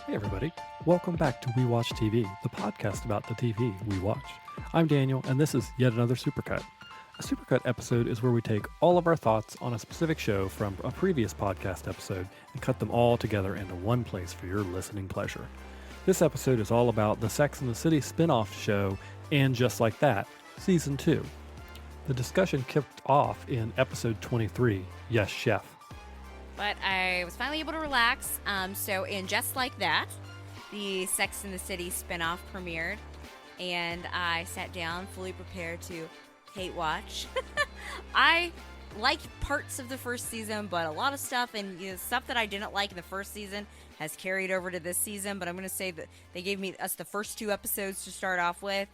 Hey, everybody. Welcome back to We Watch TV, the podcast about the TV we watch. I'm Daniel, and this is yet another Supercut. A Supercut episode is where we take all of our thoughts on a specific show from a previous podcast episode and cut them all together into one place for your listening pleasure. This episode is all about the Sex and the City spin-off show and Just Like That, Season 2. The discussion kicked off in episode 23, Yes, Chef. But I was finally able to relax. So in Just Like That, the Sex and the City spinoff premiered, and I sat down fully prepared to hate watch. I liked parts of the first season, but a lot of stuff and stuff that I didn't like in the first season has carried over to this season. But I'm going to say that they gave us the first 2 episodes to start off with.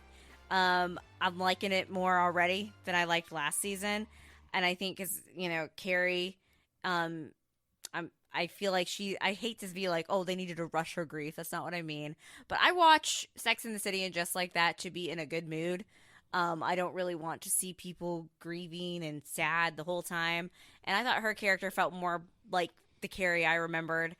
I'm liking it more already than I liked last season, and I think because Carrie. I feel like I hate to be like, oh, they needed to rush her grief. That's not what I mean. But I watch Sex and the City and Just Like That to be in a good mood. I don't really want to see people grieving and sad the whole time. And I thought her character felt more like the Carrie I remembered.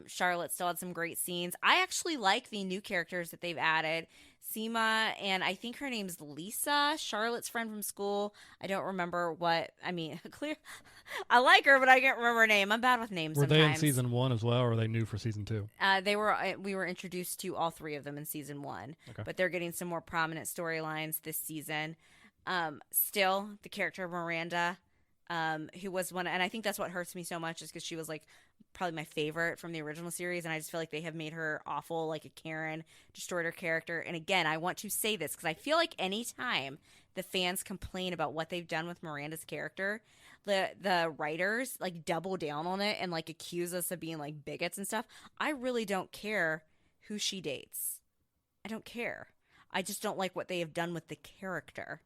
Charlotte still had some great scenes. I actually like the new characters that they've added. Seema, and I think her name's Lisa, Charlotte's friend from school. I don't remember clear. I like her, but I can't remember her name. I'm bad with names Were sometimes. they in season 1 as well, or are they new for season 2? We were introduced to all 3 of them in season 1, Okay. but they're getting some more prominent storylines this season. Still, the character of Miranda, who was one, and I think that's what hurts me so much is because she was like probably my favorite from the original series, and I just feel like they have made her awful, like a Karen, destroyed her character. And again, I want to say this because I feel like anytime the fans complain about what they've done with Miranda's character, the writers like double down on it and like accuse us of being like bigots and stuff. I really don't care who she dates. I don't care. I just don't like what they have done with the character.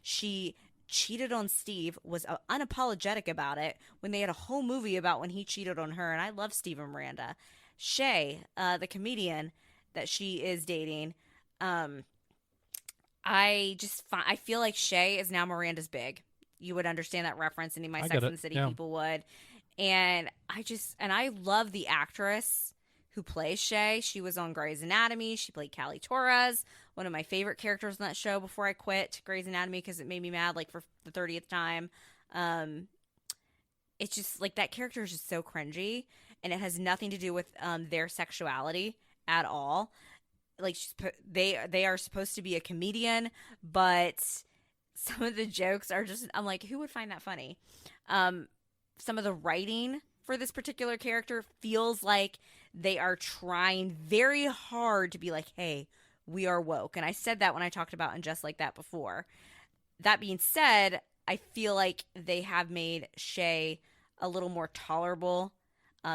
She cheated on Steve, was unapologetic about it when they had a whole movie about when he cheated on her, and I love Steve and Miranda. Shay, the comedian that she is dating, I feel like Shay is now Miranda's big. You would understand that reference, any of my Sex and the City people would. And I love the actress who plays Shay. She was on Grey's Anatomy. She played Callie Torres, one of my favorite characters on that show before I quit Grey's Anatomy because it made me mad like for the 30th time. It's just like that character is just so cringy, and it has nothing to do with their sexuality at all. Like they are supposed to be a comedian, but some of the jokes are just, I'm like, who would find that funny? Some of the writing for this particular character feels like they are trying very hard to be like, hey, we are woke. And I said that when I talked about And Just Like That before. That being said, I feel like they have made Shay a little more tolerable.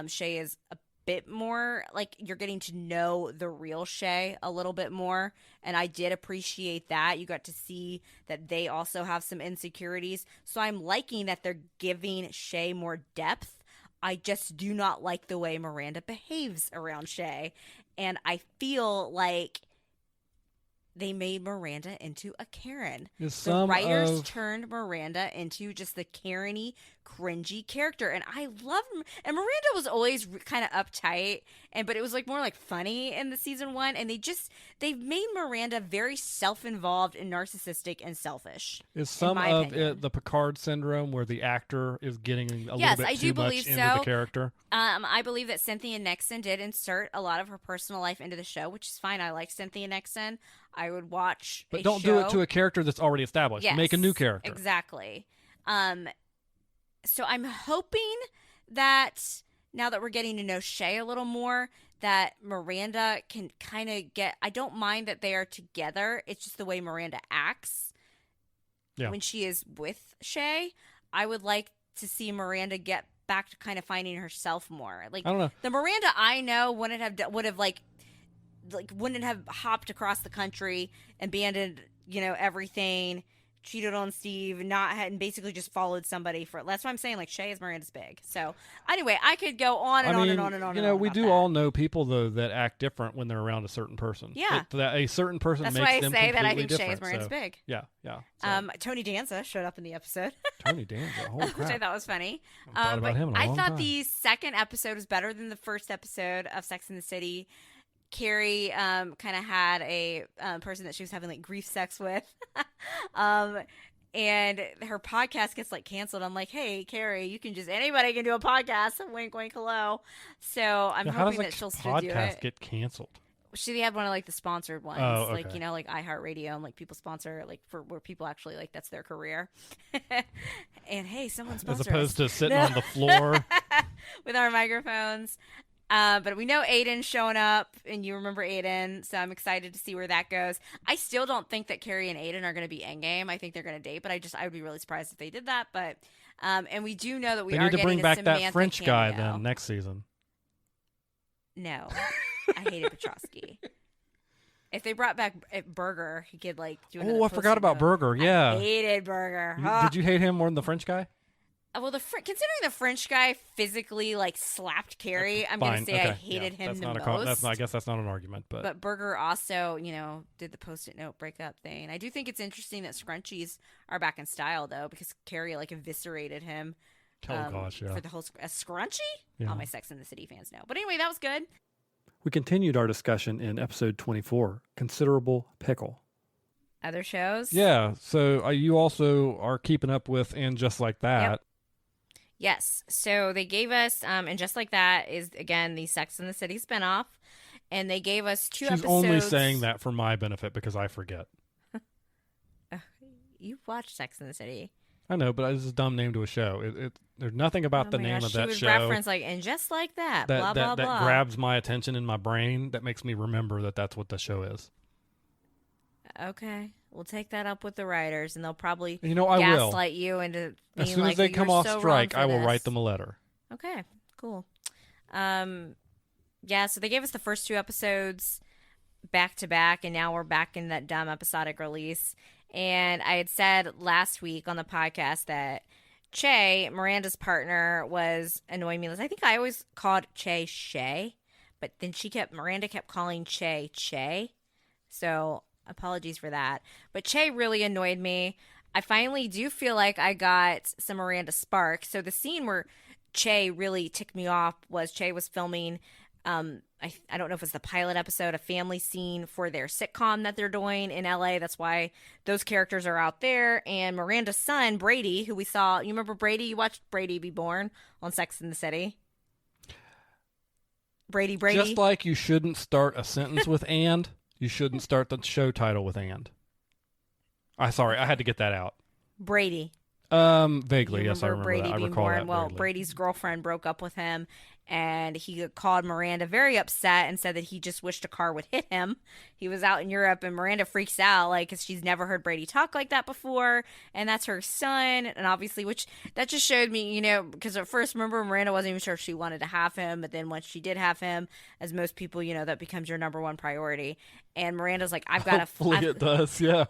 Shay is a bit more like you're getting to know the real Shay a little bit more. And I did appreciate that. You got to see that they also have some insecurities. So I'm liking that they're giving Shay more depth. I just do not like the way Miranda behaves around Shay. And I feel like they made Miranda into a Karen. The writers turned Miranda into just the Karen-y, cringy character. And I love him. And Miranda was always kind of uptight, but it was like more like funny in the season 1. And they've made Miranda very self-involved and narcissistic and selfish. Is some of it the Picard syndrome where the actor is getting a little bit too much into the character? I believe that Cynthia Nixon did insert a lot of her personal life into the show, which is fine. I like Cynthia Nixon. I would watch But don't do it to a character that's already established. Yes, make a new character. Exactly. So I'm hoping that now that we're getting to know Shay a little more, that Miranda can kind of get... I don't mind that they are together. It's just the way Miranda acts when she is with Shay. I would like to see Miranda get back to kind of finding herself more. Like, I don't know. The Miranda I know wouldn't have hopped across the country, abandoned, everything cheated on Steve, and basically just followed somebody for. That's why I'm saying like Shay is Miranda's big. So anyway, I could go on and on and on and on. You and know, on we about do that. all know people though that act different when they're around a certain person. Yeah. That a certain person That's makes why I them say that I completely think Shay is different, Miranda's so- big. Yeah, yeah. So, Tony Danza showed up in the episode, Tony Danza, holy crap! which I thought was funny. I haven't thought about him in a I long thought time. the second episode was better than the first episode of Sex and the City. Carrie kind of had a person that she was having like grief sex with. And her podcast gets like canceled. I'm like, hey, Carrie, you can anybody can do a podcast. Wink, wink, hello. So I'm Now, how does hoping a that she'll still do podcast it. get canceled? She had one of like the sponsored ones, Oh, like okay. like iHeartRadio, and like people sponsor like for where people actually like that's their career. And hey, someone As sponsor opposed us to sitting on the floor. with our microphones. But we know Aiden's showing up, and you remember Aiden, so I'm excited to see where that goes. I still don't think that Carrie and Aiden are going to be endgame. I think they're going to date, but I would be really surprised if they did that. But and we do know that we They are need to getting bring a back Samantha that French guy cameo. then next season. No, I hated Petrovsky. If they brought back Burger, he could like do another Oh, I forgot poster about note. Burger. Yeah. I hated Burger. Did you hate him more than the French guy? Well, considering the French guy physically like slapped Carrie, I'm going to Fine. say I Okay. hated Yeah, him that's the not most. I guess that's not an argument, but Burger also, did the post-it note breakup thing. I do think it's interesting that scrunchies are back in style, though, because Carrie like eviscerated him. oh gosh, yeah. For the whole a scrunchie. Yeah. All my Sex and the City fans know. But anyway, that was good. We continued our discussion in episode 24, Considerable Pickle. Other shows. Yeah, so you also are keeping up with And Just Like That. Yep. Yes. So they gave us, and just like that is again the Sex and the City spinoff, and they gave us two She's episodes. only saying that for my benefit because I forget. You watched Sex and the City. I know, but it's a dumb name to a show. There's nothing about Oh the my name gosh, of that she would show reference like, and just like that, blah blah that blah. grabs my attention in my brain. That makes me remember that that's what the show is. Okay, we'll take that up with the writers, and they'll probably I will. gaslight you into being As soon like, as they "You're come off so wrong strike, for I will this." write them a letter. Okay, cool. Yeah, so they gave us the first two episodes back to back, and now we're back in that dumb episodic release. And I had said last week on the podcast that Che, Miranda's partner, was annoying me. I think I always called Che Shay, but then Miranda kept calling Che. So apologies for that. But Che really annoyed me. I finally do feel like I got some Miranda spark. So the scene where Che really ticked me off was Che was filming I don't know if it's the pilot episode, a family scene for their sitcom that they're doing in LA. That's why those characters are out there. And Miranda's son, Brady, who we saw, you remember Brady? You watched Brady Be Born on Sex and the City? Brady. Just like you shouldn't start a sentence with "and," you shouldn't start the show title with "and." Sorry, I had to get that out. Brady. Vaguely, You yes, I remember Brady that. I being recall born. that. Well, vaguely. Brady's girlfriend broke up with him, and he called Miranda very upset and said that he just wished a car would hit him. He was out in Europe, and Miranda freaks out, like, because she's never heard Brady talk like that before, and that's her son, and obviously, which that just showed me, because at first, remember, Miranda wasn't even sure if she wanted to have him, but then once she did have him, as most people, that becomes your number one priority, and Miranda's like, I've got to... Hopefully it does, yeah.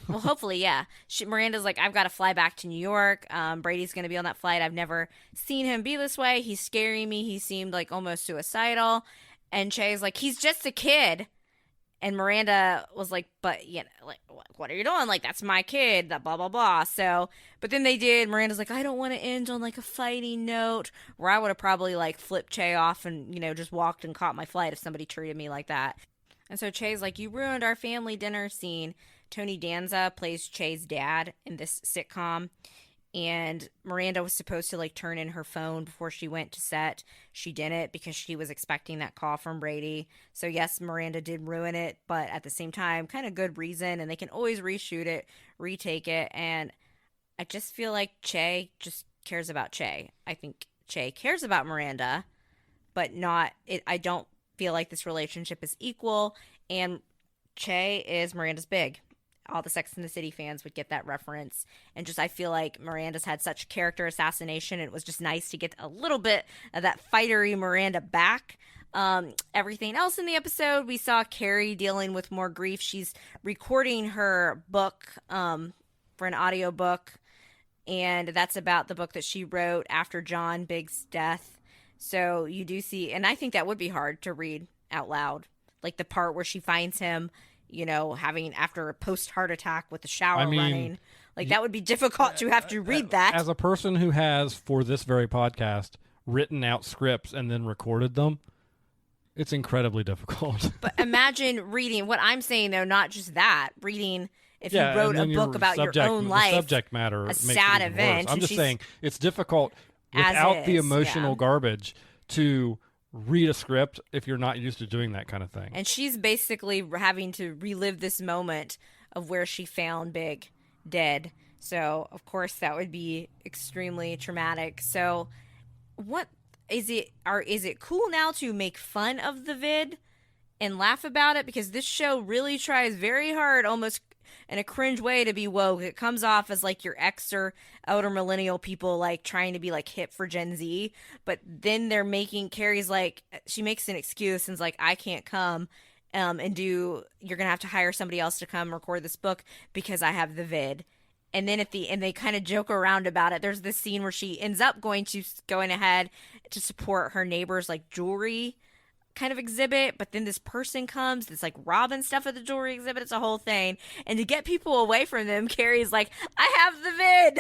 Well, hopefully, yeah. Miranda's like, I've got to fly back to New York. Brady's going to be on that flight. I've never seen him be this way. He's scaring me. He seemed like almost suicidal. And Che's like, he's just a kid. And Miranda was like, but, like, what are you doing? Like, that's my kid, that blah, blah, blah. So, but then they did. Miranda's like, I don't want to end on, like, a fighting note. Where I would have probably, like, flipped Che off and, just walked and caught my flight if somebody treated me like that. And so Che's like, you ruined our family dinner scene. Tony Danza plays Che's dad in this sitcom, and Miranda was supposed to like turn in her phone before she went to set. She didn't because she was expecting that call from Brady. So yes, Miranda did ruin it, but at the same time, kind of good reason, and they can always reshoot it, retake it, and I just feel like Che just cares about Che. I think Che cares about Miranda, but not it. I don't feel like this relationship is equal, and Che is Miranda's big. All the Sex and the City fans would get that reference. And just, I feel like Miranda's had such character assassination. It was just nice to get a little bit of that fightery Miranda back. Everything else in the episode, we saw Carrie dealing with more grief. She's recording her book, for an audiobook, and that's about the book that she wrote after John Big's death. So you do see, and I think that would be hard to read out loud, like the part where she finds him, having after a post-heart attack with the shower running. Like that would be difficult to have to read that. As a person who has, for this very podcast, written out scripts and then recorded them, it's incredibly difficult. But imagine reading what I'm saying, though, not just that, reading if you wrote a book about your own life, subject matter, a sad event. I'm just saying it's difficult without the emotional garbage to read a script if you're not used to doing that kind of thing. And she's basically having to relive this moment of where she found Big dead. So, of course, that would be extremely traumatic. So, what is it? Is it cool now to make fun of the vid and laugh about it? Because this show really tries very hard, almost in a cringe way, to be woke. It comes off as like your ex or elder millennial people like trying to be like hip for Gen Z, but then they're making Carrie's like, she makes an excuse and's like, I can't come and you're gonna have to hire somebody else to come record this book because I have the vid. And then at the end, they kind of joke around about it. There's this scene where she ends up going ahead to support her neighbor's like jewelry kind of exhibit, but then this person comes that's like robbing stuff at the jewelry exhibit. It's a whole thing. And to get people away from them, Carrie's like, I have the vid.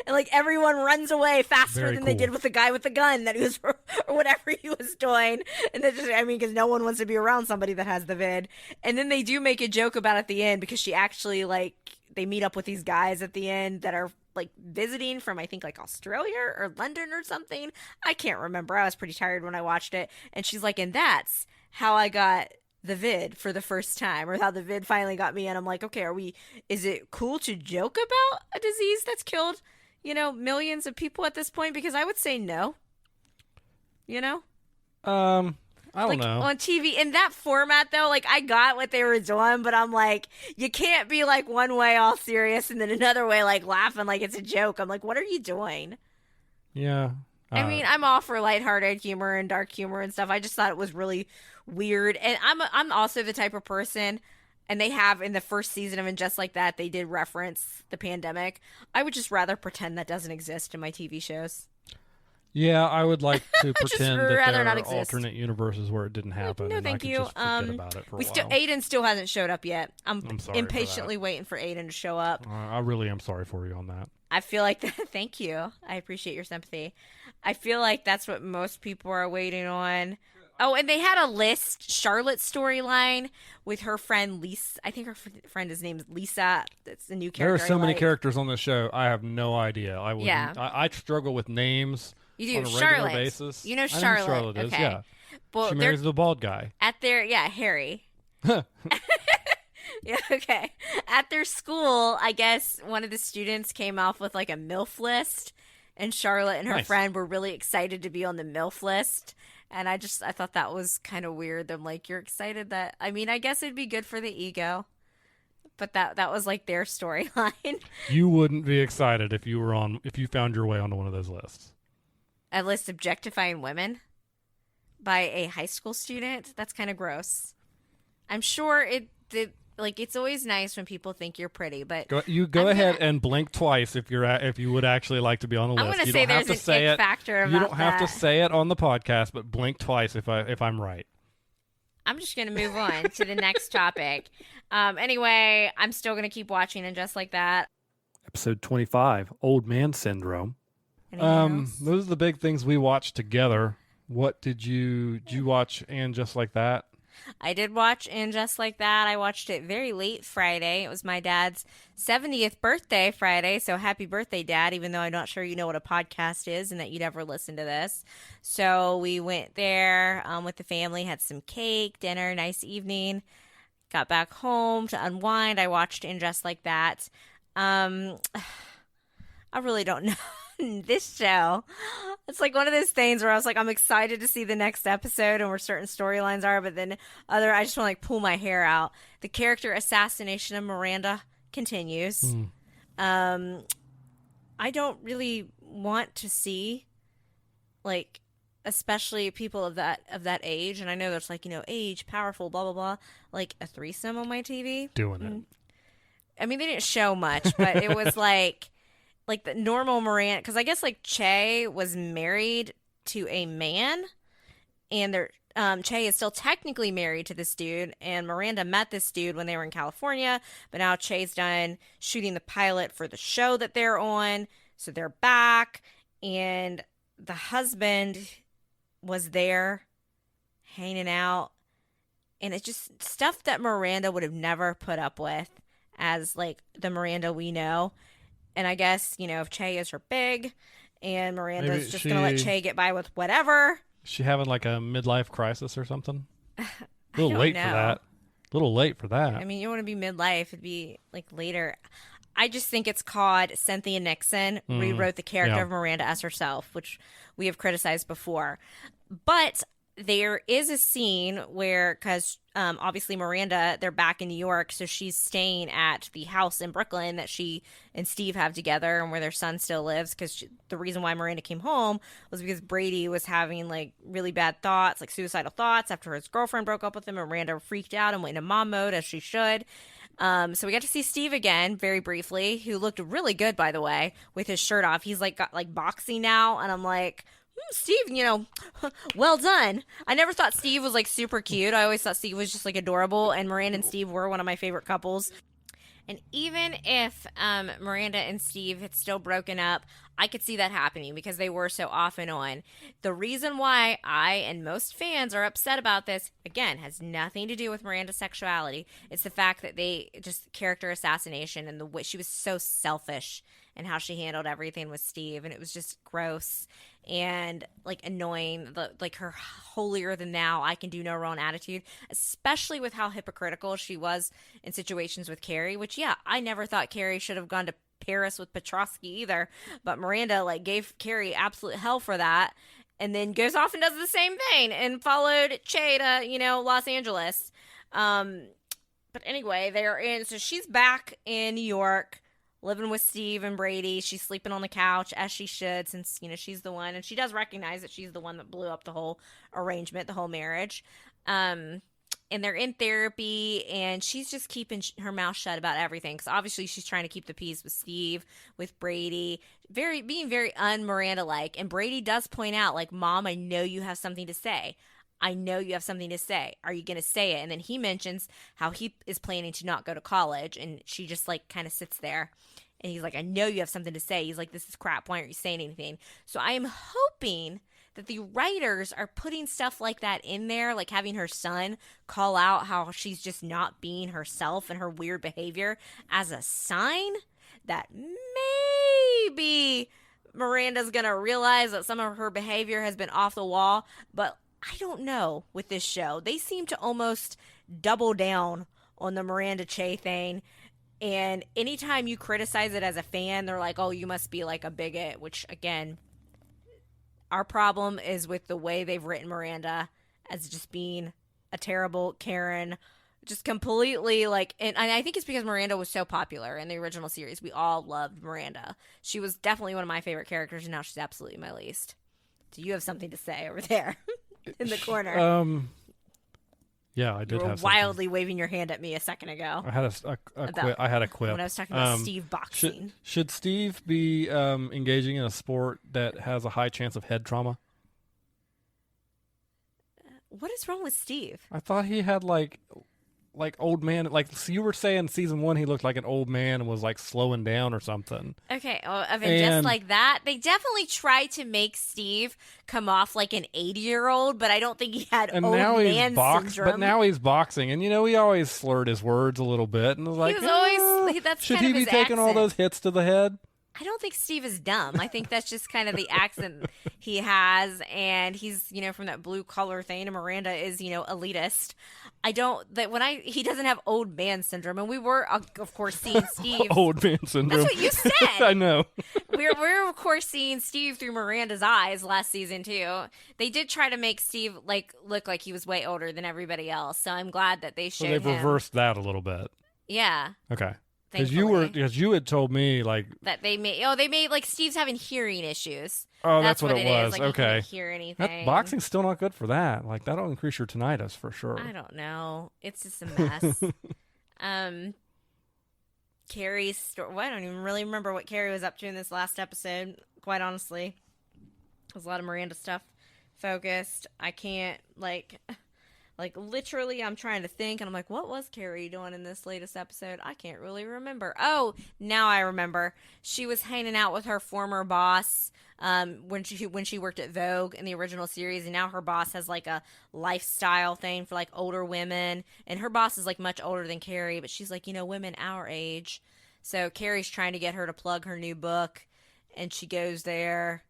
And like everyone runs away faster than they did with the guy with the gun that he was, or whatever he was doing. And that's just, because no one wants to be around somebody that has the vid. And then they do make a joke about it at the end because she actually they meet up with these guys at the end that are like visiting from, I think, like Australia or London or something. I can't remember. I was pretty tired when I watched it. And she's like, and that's how I got the vid for the first time, or how the vid finally got me. And I'm like, okay, is it cool to joke about a disease that's killed, millions of people at this point? Because I would say no. I don't know. On TV, in that format, though, like, I got what they were doing, but I'm like, you can't be, like, one way all serious and then another way, like, laughing like it's a joke. I'm like, what are you doing? Yeah. I'm all for lighthearted humor and dark humor and stuff. I just thought it was really weird. And I'm also the type of person, and they have, in the first season of And Just Like That, they did reference the pandemic. I would just rather pretend that doesn't exist in my TV shows. Yeah, I would like to pretend that there are exist. alternate universes where it didn't happen. No, thank you. Just forget about it for a while. Aiden still hasn't showed up yet. I'm sorry impatiently waiting for Aiden to show up. I really am sorry for you on that. I feel like thank you. I appreciate your sympathy. I feel like that's what most people are waiting on. Oh, and they had a list, Charlotte's storyline with her friend Lisa. I think her friend is named Lisa. That's the new character. There are so many characters on this show. I have no idea. I struggle with names. You do, on a Charlotte. Regular basis. You know Charlotte. Charlotte. I know who Charlotte is, okay. yeah. Well, she marries the bald guy. Harry. Yeah, okay. At their school, I guess one of the students came off with like a MILF list, and Charlotte and her friend were really excited to be on the MILF list. And I thought that was kind of weird. I'm like, you're excited that, I guess it'd be good for the ego. But that was like their storyline. You wouldn't be excited if you found your way onto one of those lists. A list objectifying women by a high school student? That's kind of gross. I'm sure it's always nice when people think you're pretty, but go ahead and blink twice if you would actually like to be on the list. I'm going to say there's an ick factor about that. You don't have to say it on the podcast, but blink twice if I'm right. I'm just going to move on to the next topic. Anyway, I'm still going to keep watching And Just Like That. Episode 25, Old Man Syndrome. Those are the big things we watched together. What did you watch And Just Like That? I did watch And Just Like That. I watched it very late Friday. It was my dad's 70th birthday Friday, so happy birthday, Dad, even though I'm not sure you know what a podcast is and that you'd ever listen to this. So we went there with the family, had some cake, dinner, nice evening, got back home to unwind. I watched And Just Like That. I really don't know. This show, it's like one of those things where I was like, I'm excited to see the next episode and where certain storylines are, but then I just want to like pull my hair out. The character assassination of Miranda continues. I don't really want to see, like, especially people of that age, and I know there's like, age, powerful, blah blah blah, like a threesome on my TV. Doing it. I mean, they didn't show much, but it was like the normal Miranda, because I guess like Che was married to a man, and Che is still technically married to this dude, and Miranda met this dude when they were in California, but now Che's done shooting the pilot for the show that they're on, so they're back, and the husband was there hanging out, and it's just stuff that Miranda would have never put up with as like the Miranda we know. And I guess, if Che is her big and Miranda's Maybe just going to let Che get by with whatever. She having like a midlife crisis or something? A little don't late know. for that. A little late for that. I mean, you don't want to be midlife. It'd be like later. I just think it's called Cynthia Nixon rewrote the character of Miranda as herself, which we have criticized before. But there is a scene where, because obviously Miranda, they're back in New York, so she's staying at the house in Brooklyn that she and Steve have together and where their son still lives, because the reason why Miranda came home was because Brady was having like really bad thoughts, like suicidal thoughts after his girlfriend broke up with him, and Miranda freaked out and went into mom mode, as she should. So we got to see Steve again very briefly, who looked really good, by the way, with his shirt off. He's like got like boxing now, and I'm like, Steve, well done. I never thought Steve was like super cute. I always thought Steve was just like adorable, and Miranda and Steve were one of my favorite couples. And even if Miranda and Steve had still broken up, I could see that happening because they were so off and on. The reason why I and most fans are upset about this, again, has nothing to do with Miranda's sexuality. It's the fact that they just character assassination and the way she was so selfish and how she handled everything with Steve. And it was just gross and like annoying, like her holier than thou, I can do no wrong attitude, especially with how hypocritical she was in situations with Carrie, which, yeah, I never thought Carrie should have gone to Paris with Petrovsky either, but Miranda like gave Carrie absolute hell for that, and then goes off and does the same thing and followed Che to Los Angeles. But anyway, they're in, so she's back in New York living with Steve and Brady. She's sleeping on the couch, as she should, since she's the one, and she does recognize that she's the one that blew up the whole arrangement, the whole marriage. And they're in therapy, and she's just keeping her mouth shut about everything, because obviously she's trying to keep the peace with Steve, with Brady, being very un-Miranda-like. And Brady does point out, like, Mom, I know you have something to say. I know you have something to say. Are you going to say it? And then he mentions how he is planning to not go to college, and she just, like, kind of sits there. And he's like, I know you have something to say. He's like, this is crap. Why aren't you saying anything? So I am hoping that the writers are putting stuff like that in there, like having her son call out how she's just not being herself and her weird behavior as a sign that maybe Miranda's going to realize that some of her behavior has been off the wall. But I don't know with this show. They seem to almost double down on the Miranda Che thing. And anytime you criticize it as a fan, they're like, oh, you must be like a bigot, which, again, our problem is with the way they've written Miranda as just being a terrible Karen, just completely like, and I think it's because Miranda was so popular in the original series. We all loved Miranda. She was definitely one of my favorite characters, and now she's absolutely my least. So you have something to say over there in the corner. Yeah, I did you were have wildly waving your hand at me a second ago. I had a quip. When I was talking about Steve boxing. Should Steve be engaging in a sport that has a high chance of head trauma? What is wrong with Steve? I thought he had like old man, like, so you were saying season 1 he looked like an old man and was like slowing down or something. Okay, just like that. They definitely tried to make Steve come off like an 80-year-old, but I don't think he had old man syndrome. But now he's boxing, and he always slurred his words a little bit, and was like, he was always that's should kind he of be his taking all accent. those hits to the head? I don't think Steve is dumb. I think that's just kind of the accent he has, and he's, from that blue collar thing, and Miranda is, elitist. He doesn't have old man syndrome, and we were, of course, seeing Steve. Old man syndrome. That's what you said. I know. We're of course seeing Steve through Miranda's eyes last season too. They did try to make Steve look like he was way older than everybody else, so I'm glad that they showed So they've him. reversed that a little bit. Yeah. Okay. Thankfully. Because you had told me like that they made like Steve's having hearing issues. Oh, that's what it was. Is. Like, okay. He can't hear anything. Boxing's still not good for that. Like, that'll increase your tinnitus for sure. I don't know. It's just a mess. Carrie's story. Well, I don't even really remember what Carrie was up to in this last episode, quite honestly. There's a lot of Miranda stuff focused. I can't, like literally, I'm trying to think, and I'm like, what was Carrie doing in this latest episode? I can't really remember. Oh, now I remember. She was hanging out with her former boss when she worked at Vogue in the original series, and now her boss has like a lifestyle thing for like older women, and her boss is like much older than Carrie, but she's like, women our age. So Carrie's trying to get her to plug her new book, and she goes there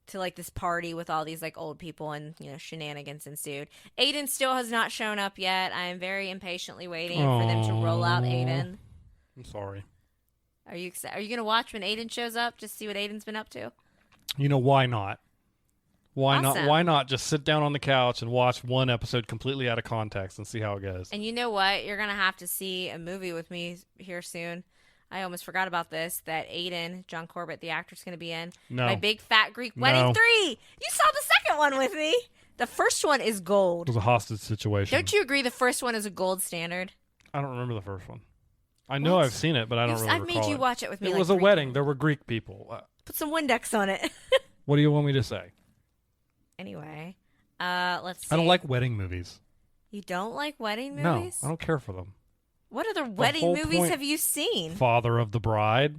to like this party with all these like old people, and shenanigans ensued. Aiden still has not shown up yet. I am very impatiently waiting for them to roll out Aiden. I'm sorry. Are you gonna watch when Aiden shows up? Just see what Aiden's been up to? Why not? Why Awesome. not? Why not just sit down on the couch and watch one episode completely out of context and see how it goes? And you know what? You're gonna have to see a movie with me here soon. I almost forgot about this, that Aiden, John Corbett, the actor's going to be in. No. My Big Fat Greek Wedding 3. You saw the second one with me. The first one is It gold. was a hostage situation. Don't you agree the first one is a gold standard? I don't remember the first one. I know What? I've seen it, but I don't really I've recall made you it. watch it with me. It like was a 3 wedding. times. There were Greek people. Put some Windex on it. What do you want me to say? Anyway, let's see. I don't like wedding movies. You don't like wedding No, movies? I don't care for them. What other wedding whole movies point- have you seen? Father of the Bride.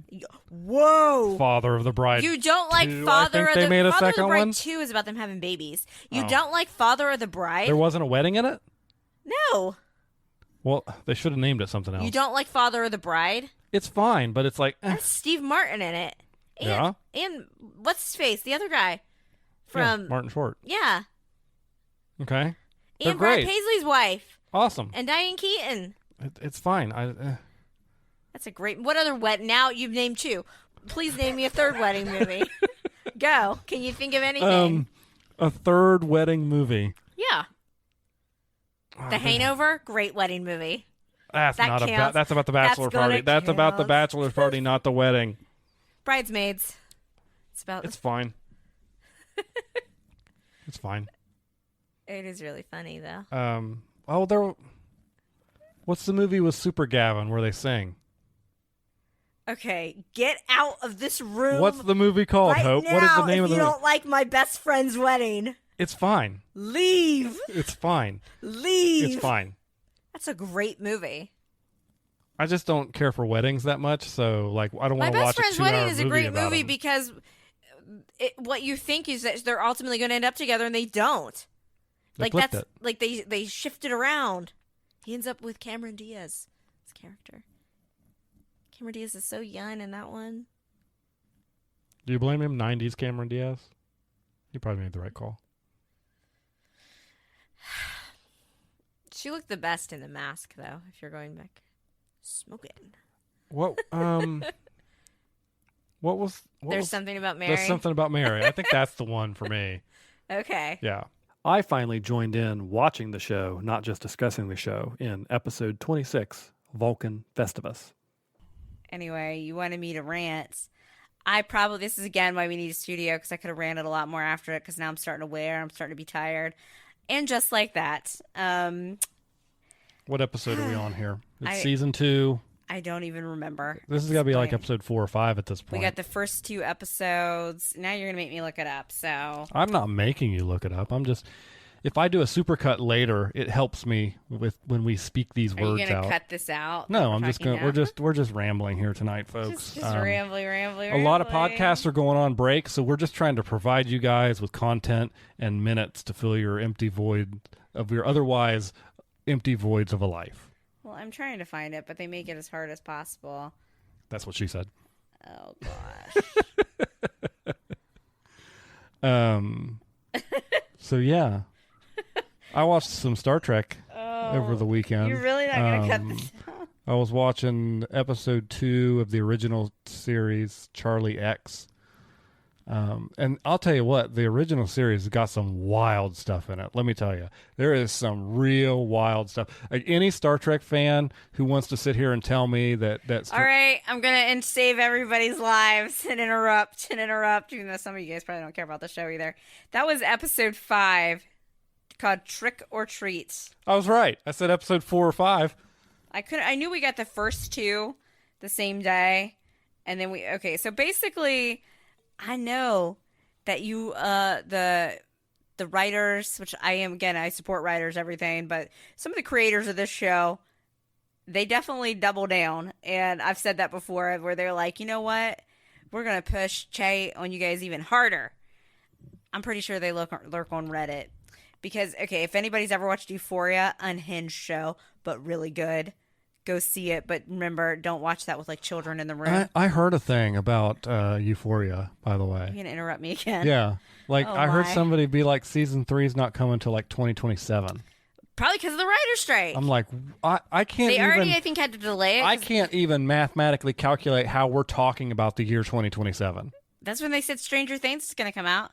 Whoa! Father of the Bride. You don't like 2, Father I think of they the made a Father of second the Bride one. 2 is about them having babies. You Oh. don't like Father of the Bride? There wasn't a wedding in it? No. Well, they should have named it something else. You don't like Father of the Bride? It's fine, but it's like, That's Steve Martin in it. And, Yeah? And what's his face? The other guy yeah, from Martin Short. yeah. Okay. They're And Brad great. Paisley's wife Awesome. and Diane Keaton. It's fine. That's a great. What other Now you've named 2. Please name me a third wedding movie. Go. Can you think of anything? A third wedding movie. Yeah. The Hangover, great wedding movie. That's That not counts. that's about the That's bachelor gonna party. That's about the count. bachelor's party, not the wedding. Bridesmaids. It's about. It's fine. It's fine. It is really funny though. What's the movie with Super Gavin where they sing? Okay, get out of this room. What's the movie called, right Hope? now, What is the name if of the you movie? don't like my best friend's wedding, It's fine. leave. It's fine. Leave. It's fine. That's a great movie. I just don't care for weddings that much, so like I don't My want to watch best friend's a 2-hour wedding is a great about movie them. because what you think is that they're ultimately going to end up together, and they don't. They Like flipped that's it. like they shift it around. He ends up with Cameron Diaz, his character. Cameron Diaz is so young in that one. Do you blame him? 90s Cameron Diaz? He probably made the right call. She looked the best in The Mask, though. If you're going back, smoking. What There's something about Mary. There's something about Mary. I think that's the one for me. Okay. Yeah. I finally joined in watching the show, not just discussing the show, in episode 26, Vulcan Festivus. Anyway, you wanted me to rant. This is again why we need a studio, because I could have ranted a lot more after it, because now I'm starting to wear, I'm starting to be tired. And just like that, What episode are we on here? It's I- season 2. I don't even remember. This has got to be like point. episode 4 or 5 at this We point. got the first 2 episodes. Now you're going to make me look it up, so... I'm not making you look it up. I'm just, if I do a supercut later, it helps me with when we speak these Are you words going to out. cut this out? No, that I'm we're just talking gonna. now? We're just rambling here tonight, folks. Just rambling. A lot of podcasts are going on break, so we're just trying to provide you guys with content and minutes to fill your empty void of your otherwise empty voids of a life. Well, I'm trying to find it, but they make it as hard as possible. That's what she said. Oh, gosh. So yeah, I watched some Star Trek over the weekend. You're really not going to cut this out? I was watching episode 2 of the original series, Charlie X. And I'll tell you what, the original series has got some wild stuff in it. Let me tell you, there is some real wild stuff. Like any Star Trek fan who wants to sit here and tell me that All right, I'm going to save everybody's lives and interrupt, even though some of you guys probably don't care about the show either. That was episode 5, called Trick or Treat. I was right. I said episode 4 or 5. I knew we got the first 2. the same day. And then so basically, I know that you, the writers, which I am, again, I support writers, everything, but some of the creators of this show, they definitely double down. And I've said that before, where they're like, you know what? We're going to push Che on you guys even harder. I'm pretty sure they lurk on Reddit. Because, okay, if anybody's ever watched Euphoria, unhinged show, but really good, go see it. But remember, don't watch that with, like, children in the room. I heard a thing about Euphoria, by the way. You're going to interrupt me again? Yeah. Like, Oh, I heard my. somebody be like, season 3 is not coming till like 2027. Probably because of the writer's strike. I'm like, I can't They even... already, I think, had to delay it. I 'cause can't even mathematically calculate how we're talking about the year 2027. That's when they said Stranger Things is going to come out.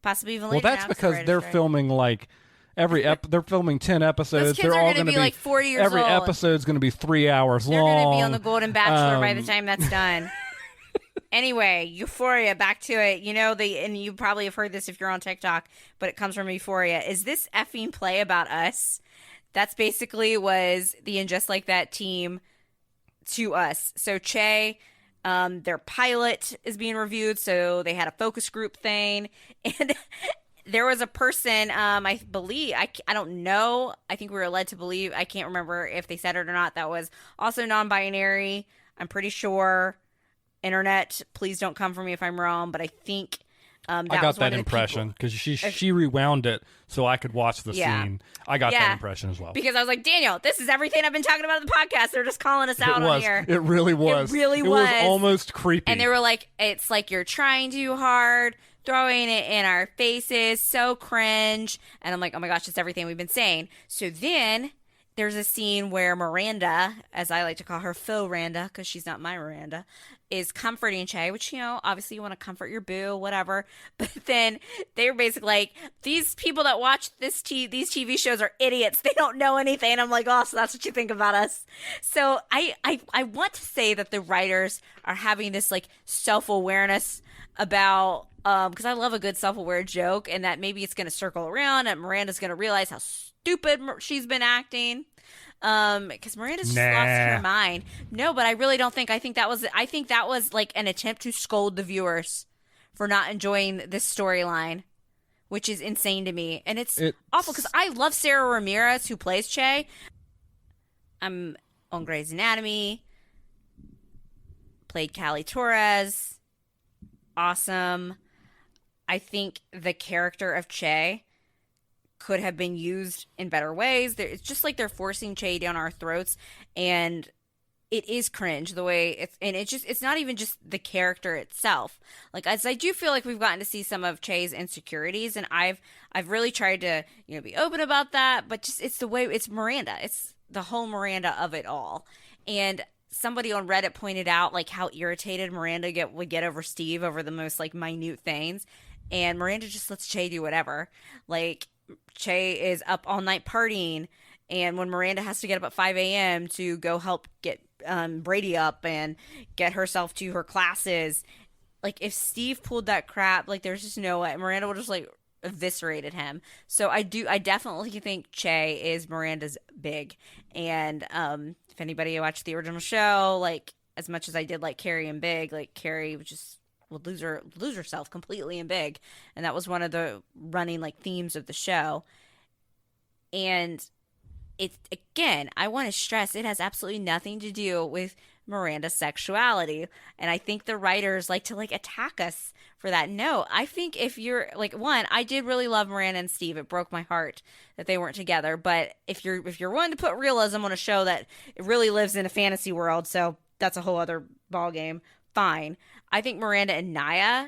Possibly even Well, later. that's now 'cause because the they're writer's strike. filming like they're filming 10 episodes. Those kids They're are all going to going be like 40 years every old. episode's going to be 3 hours They're long. going to be on the Golden Bachelor by the Um, time that's done. Anyway, Euphoria, back to it. You know, and you probably have heard this if you're on TikTok, but it comes from Euphoria. Is this effing play about us? That's basically was the And Just Like That team to us. So Che, their pilot is being reviewed, so they had a focus group thing, and there was a person, I believe, I don't know, I think we were led to believe, I can't remember if they said it or not, that was also non-binary, I'm pretty sure. Internet, please don't come for me if I'm wrong, but I think I that got was one that of the impression people. because she rewound it so I could watch the Yeah. scene. I got that Yeah. impression as well. Because I was like, Daniel, this is everything I've been talking about in the podcast. They're just calling us out it was. on here. It really was. really It was was. almost creepy. And they were like, it's like you're trying too hard, throwing it in our faces, so cringe. And I'm like, oh my gosh, it's everything we've been saying. So then there's a scene where Miranda, as I like to call her, faux Randa, because she's not my Miranda, is comforting Che, which, you know, obviously you want to comfort your boo, whatever. But then they're basically like, these people that watch these TV shows are idiots. They don't know anything. I'm like, oh, so that's what you think about us. So I want to say that the writers are having this like self-awareness about, because I love a good self-aware joke, and that maybe it's going to circle around and Miranda's going to realize how stupid she's been acting. Because Miranda's just lost her mind. No, but I really don't think. I think that was like an attempt to scold the viewers for not enjoying this storyline, which is insane to me, and it's awful because I love Sarah Ramirez who plays Che. I'm on Grey's Anatomy. Played Callie Torres. Awesome. I think the character of Che could have been used in better ways. It's just like they're forcing Che down our throats, and it is cringe the way it's not even just the character itself. Like, as I do feel like we've gotten to see some of Che's insecurities, and I've really tried to, you know, be open about that, but just it's the way it's Miranda. It's the whole Miranda of it all. And somebody on Reddit pointed out like how irritated Miranda would get over Steve over the most like minute things, and Miranda just lets Che do whatever. Like, Che is up all night partying, and when Miranda has to get up at 5 a.m. to go help get Brady up and get herself to her classes, like if Steve pulled that crap, like there's just no way Miranda would just like eviscerated him. So I definitely think Che is Miranda's big. And if anybody watched the original show, like as much as I did like Carrie and Big, like Carrie would lose herself completely in Big, and that was one of the running like themes of the show. And it, again, I want to stress, it has absolutely nothing to do with Miranda's sexuality, and I think the writers like to like attack us for that. No, I think if you're like, one, I did really love Miranda and Steve. It broke my heart that they weren't together, but if you're willing to put realism on a show that it really lives in a fantasy world, so that's a whole other ballgame, fine. I think Miranda and Naya,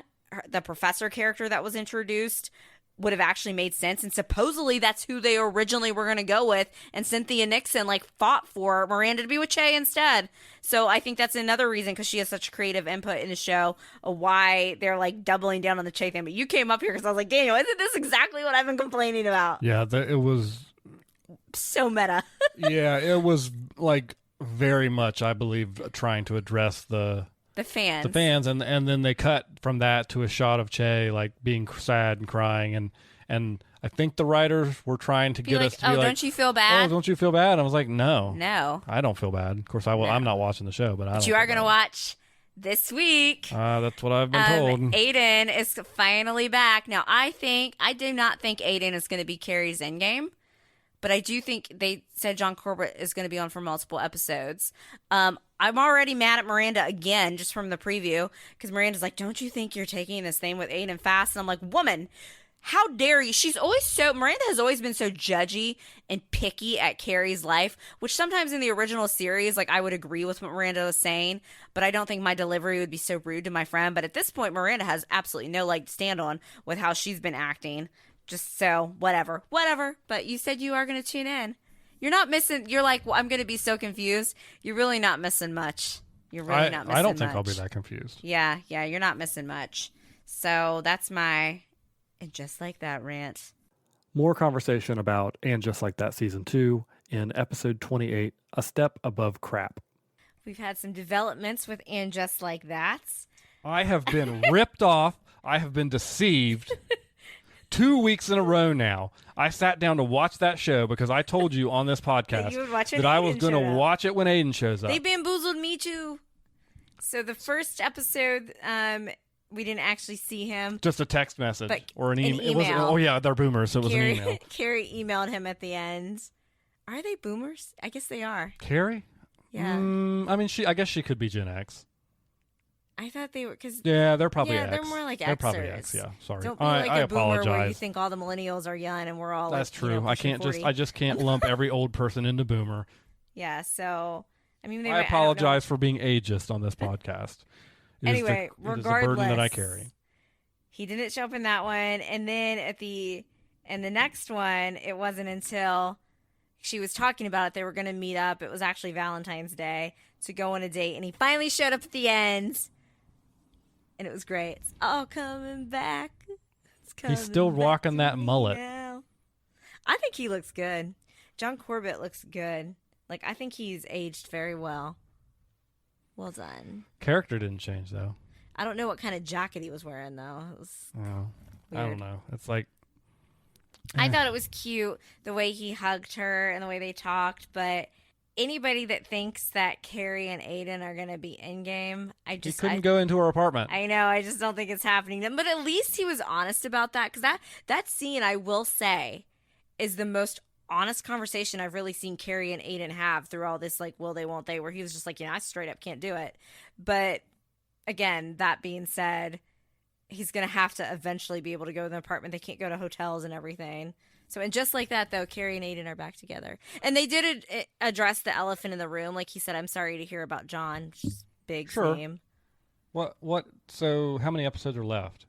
the professor character that was introduced, would have actually made sense, and supposedly that's who they originally were going to go with, and Cynthia Nixon like fought for Miranda to be with Che instead. So I think that's another reason, because she has such creative input in the show, of why they're like doubling down on the Che thing. But you came up here because I was like, Daniel, isn't this exactly what I've been complaining about? Yeah, it was So meta. yeah, it was like very much, I believe, trying to address the fans, and then they cut from that to a shot of Che like being sad and crying, and And I think the writers were trying to get like, us to be like, don't you feel bad? oh, don't you feel bad? I was like, no. No. I don't feel bad. Of course, I will. No. I'm not watching the show, but I don't. But you are going to watch this week. That's what I've been told. Aiden is finally back. Now, I do not think Aiden is going to be Carrie's endgame, but I do think they said John Corbett is going to be on for multiple episodes. I'm already mad at Miranda again, just from the preview, because Miranda's like, don't you think you're taking this thing with Aiden fast? And I'm like, woman, how dare you? Miranda has always been so judgy and picky at Carrie's life, which sometimes in the original series, like, I would agree with what Miranda was saying, but I don't think my delivery would be so rude to my friend. But at this point, Miranda has absolutely no leg to stand on with how she's been acting. Just so, whatever. But you said you are going to tune in. You're not missing, you're like, well, I'm going to be so confused. You're really not missing much. You're really not missing much. I don't think I'll be that confused. Yeah, you're not missing much. So that's my... And Just Like That rant. More conversation about And Just Like That Season 2 in episode 28, A Step Above Crap. We've had some developments with And Just Like That. I have been ripped off. I have been deceived 2 weeks in a row now. I sat down to watch that show because I told you on this podcast you would watch it that I was going to watch it when Aiden shows up. They bamboozled me too. So the first episode... we didn't actually see him. Just a text message or an email. It was, they're boomers, so it was an email. Carrie emailed him at the end. Are they boomers? I guess they are. Carrie? Yeah. I guess she could be Gen X. I thought they were because they're probably X. Yeah, they're more like Xers. They're probably X. Yeah, sorry. Don't be like I a boomer apologize. where you think all the millennials are young and we're all. That's like, true. I just can't lump every old person into boomer. Yeah. So I mean, I apologize for being ageist on this podcast. Anyway, it is the regardless, burden that I carry. He didn't show up in that one, and then in the next one, it wasn't until she was talking about it they were going to meet up. It was actually Valentine's Day to go on a date, and he finally showed up at the end, and it was great. It's all coming back. He's still rocking that mullet. Now. I think he looks good. John Corbett looks good. Like, I think he's aged very well. Well done. Character didn't change though. I don't know what kind of jacket he was wearing, though. It was weird. I don't know. It's like... I thought it was cute, the way he hugged her and the way they talked, but anybody that thinks that Carrie and Aiden are going to be in-game, he couldn't go into her apartment. I know. I just don't think it's happening. But at least he was honest about that, because that scene, I will say, is the most honest conversation I've really seen Carrie and Aiden have through all this, like, will they, won't they, where he was just like, I straight up can't do it. But... Again, that being said, he's going to have to eventually be able to go to the apartment. They can't go to hotels and everything. So, and just like that, though, Carrie and Aiden are back together. And they did address the elephant in the room. Like he said, I'm sorry to hear about John. Which is big theme. What? So how many episodes are left?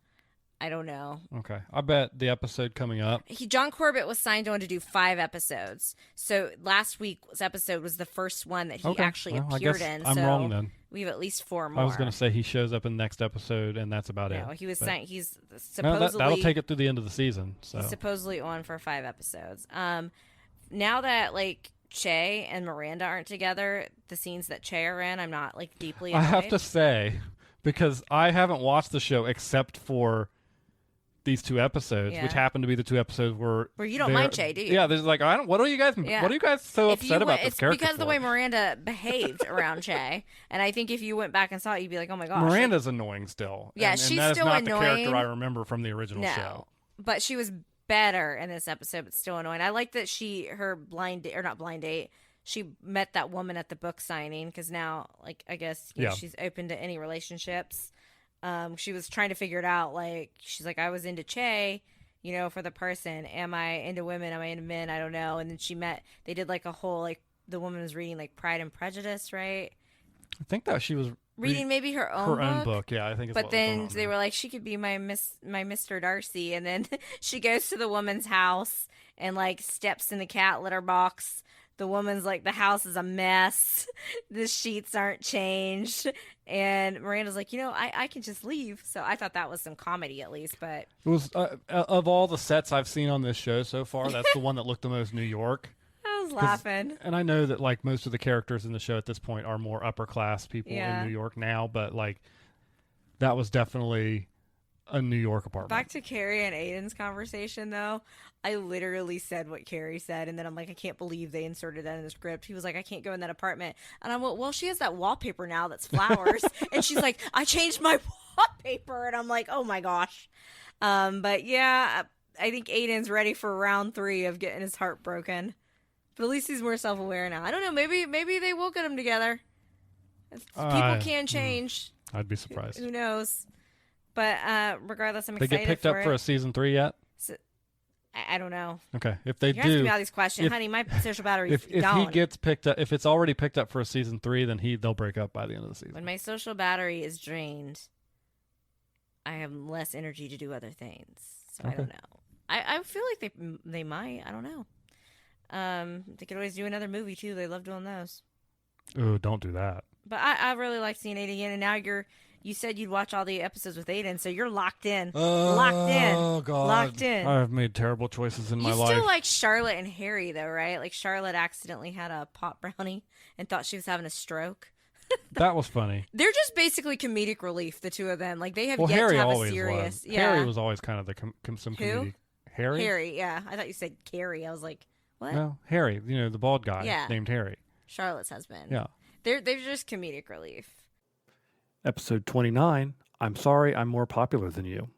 I don't know. Okay. I bet the episode coming up. John Corbett was signed on to do 5 episodes. So last week's episode was the first one that he actually appeared in. I'm wrong then. We have at least 4 more. I was going to say he shows up in the next episode and that's about it. No, he was saying he's supposedly... that'll take it through the end of the season. So. He's supposedly on for 5 episodes. Now that, like, Che and Miranda aren't together, the scenes that Che are in, I'm not, like, deeply annoyed. I have to say, because I haven't watched the show except for these 2 episodes, which happen to be the 2 episodes where you don't mind Che, do you? Yeah, there's like what are you guys so upset about this character? It's because for? The way Miranda behaved around Che, and I think if you went back and saw it, you'd be like, oh my gosh, Miranda's annoying still. Yeah, and she's that is still not annoying. The character I remember from the original show. But she was better in this episode, but still annoying. I like that her she met that woman at the book signing, because now, like, I guess she's open to any relationships. She was trying to figure it out. Like, she's like, I was into Che, for the person. Am I into women? Am I into men? I don't know. And then they did like a whole, like, the woman was reading like Pride and Prejudice, right? I think that she was reading maybe her own book. Yeah, I think. But then they were like, she could be my Mr. Darcy, and then she goes to the woman's house and like steps in the cat litter box. The woman's like, the house is a mess. The sheets aren't changed. And Miranda's like, I can just leave. So I thought that was some comedy at least. But it was of all the sets I've seen on this show so far, that's the one that looked the most New York. I was laughing. And I know that like most of the characters in the show at this point are more upper class people in New York now, but like that was definitely a New York apartment. Back to Carrie and Aiden's conversation, though. I literally said what Carrie said, and then I'm like, I can't believe they inserted that in the script. He was like, I can't go in that apartment. And I'm like, well, she has that wallpaper now that's flowers. And she's like, I changed my wallpaper. And I'm like, oh my gosh. But yeah, I think Aiden's ready for round 3 of getting his heart broken. But at least he's more self-aware now. I don't know. Maybe they will get him together. People can change. I'd be surprised. Who knows? But regardless, I'm they excited. They get picked up for a season 3 yet? So, I don't know. Okay, if they You're do, asking me all these questions, honey. My social battery. If he gets picked up, if it's already picked up for a season 3, then they'll break up by the end of the season. When my social battery is drained, I have less energy to do other things. So okay. I don't know. I feel like they might. I don't know. They could always do another movie too. They love doing those. Oh, don't do that. But I really like seeing Aiden again, and now you said you'd watch all the episodes with Aiden, so you're locked in. Locked in. Oh, God. Locked in. I've made terrible choices in my life. You still like Charlotte and Harry, though, right? Like, Charlotte accidentally had a pot brownie and thought she was having a stroke. That was funny. They're just basically comedic relief, the two of them. Like, they have yet Harry to have always a serious... Was. Yeah. Harry was always kind of some comedic... Harry? Harry, yeah. I thought you said Carrie. I was like, what? No, Harry. The bald guy named Harry. Charlotte's husband. Yeah. They're just comedic relief. Episode 29, I'm sorry I'm more popular than you.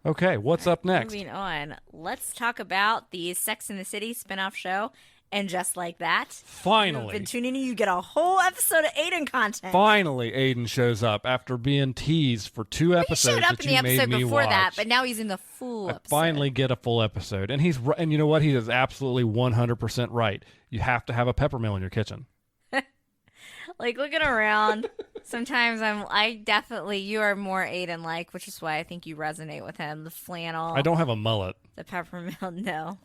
Okay, what's up next? Moving on. Let's talk about the Sex and the City spinoff show. And just like that, finally, you've been tuning in, you get a whole episode of Aiden content. Finally, Aiden shows up after being teased for 2 episodes. He showed up in the episode before that, but now he's in the full episode. Finally get a full episode. And you know what? He is absolutely 100% right. You have to have a peppermill in your kitchen. Like, looking around, sometimes you are more Aiden-like, which is why I think you resonate with him. The flannel. I don't have a mullet. The peppermill, no.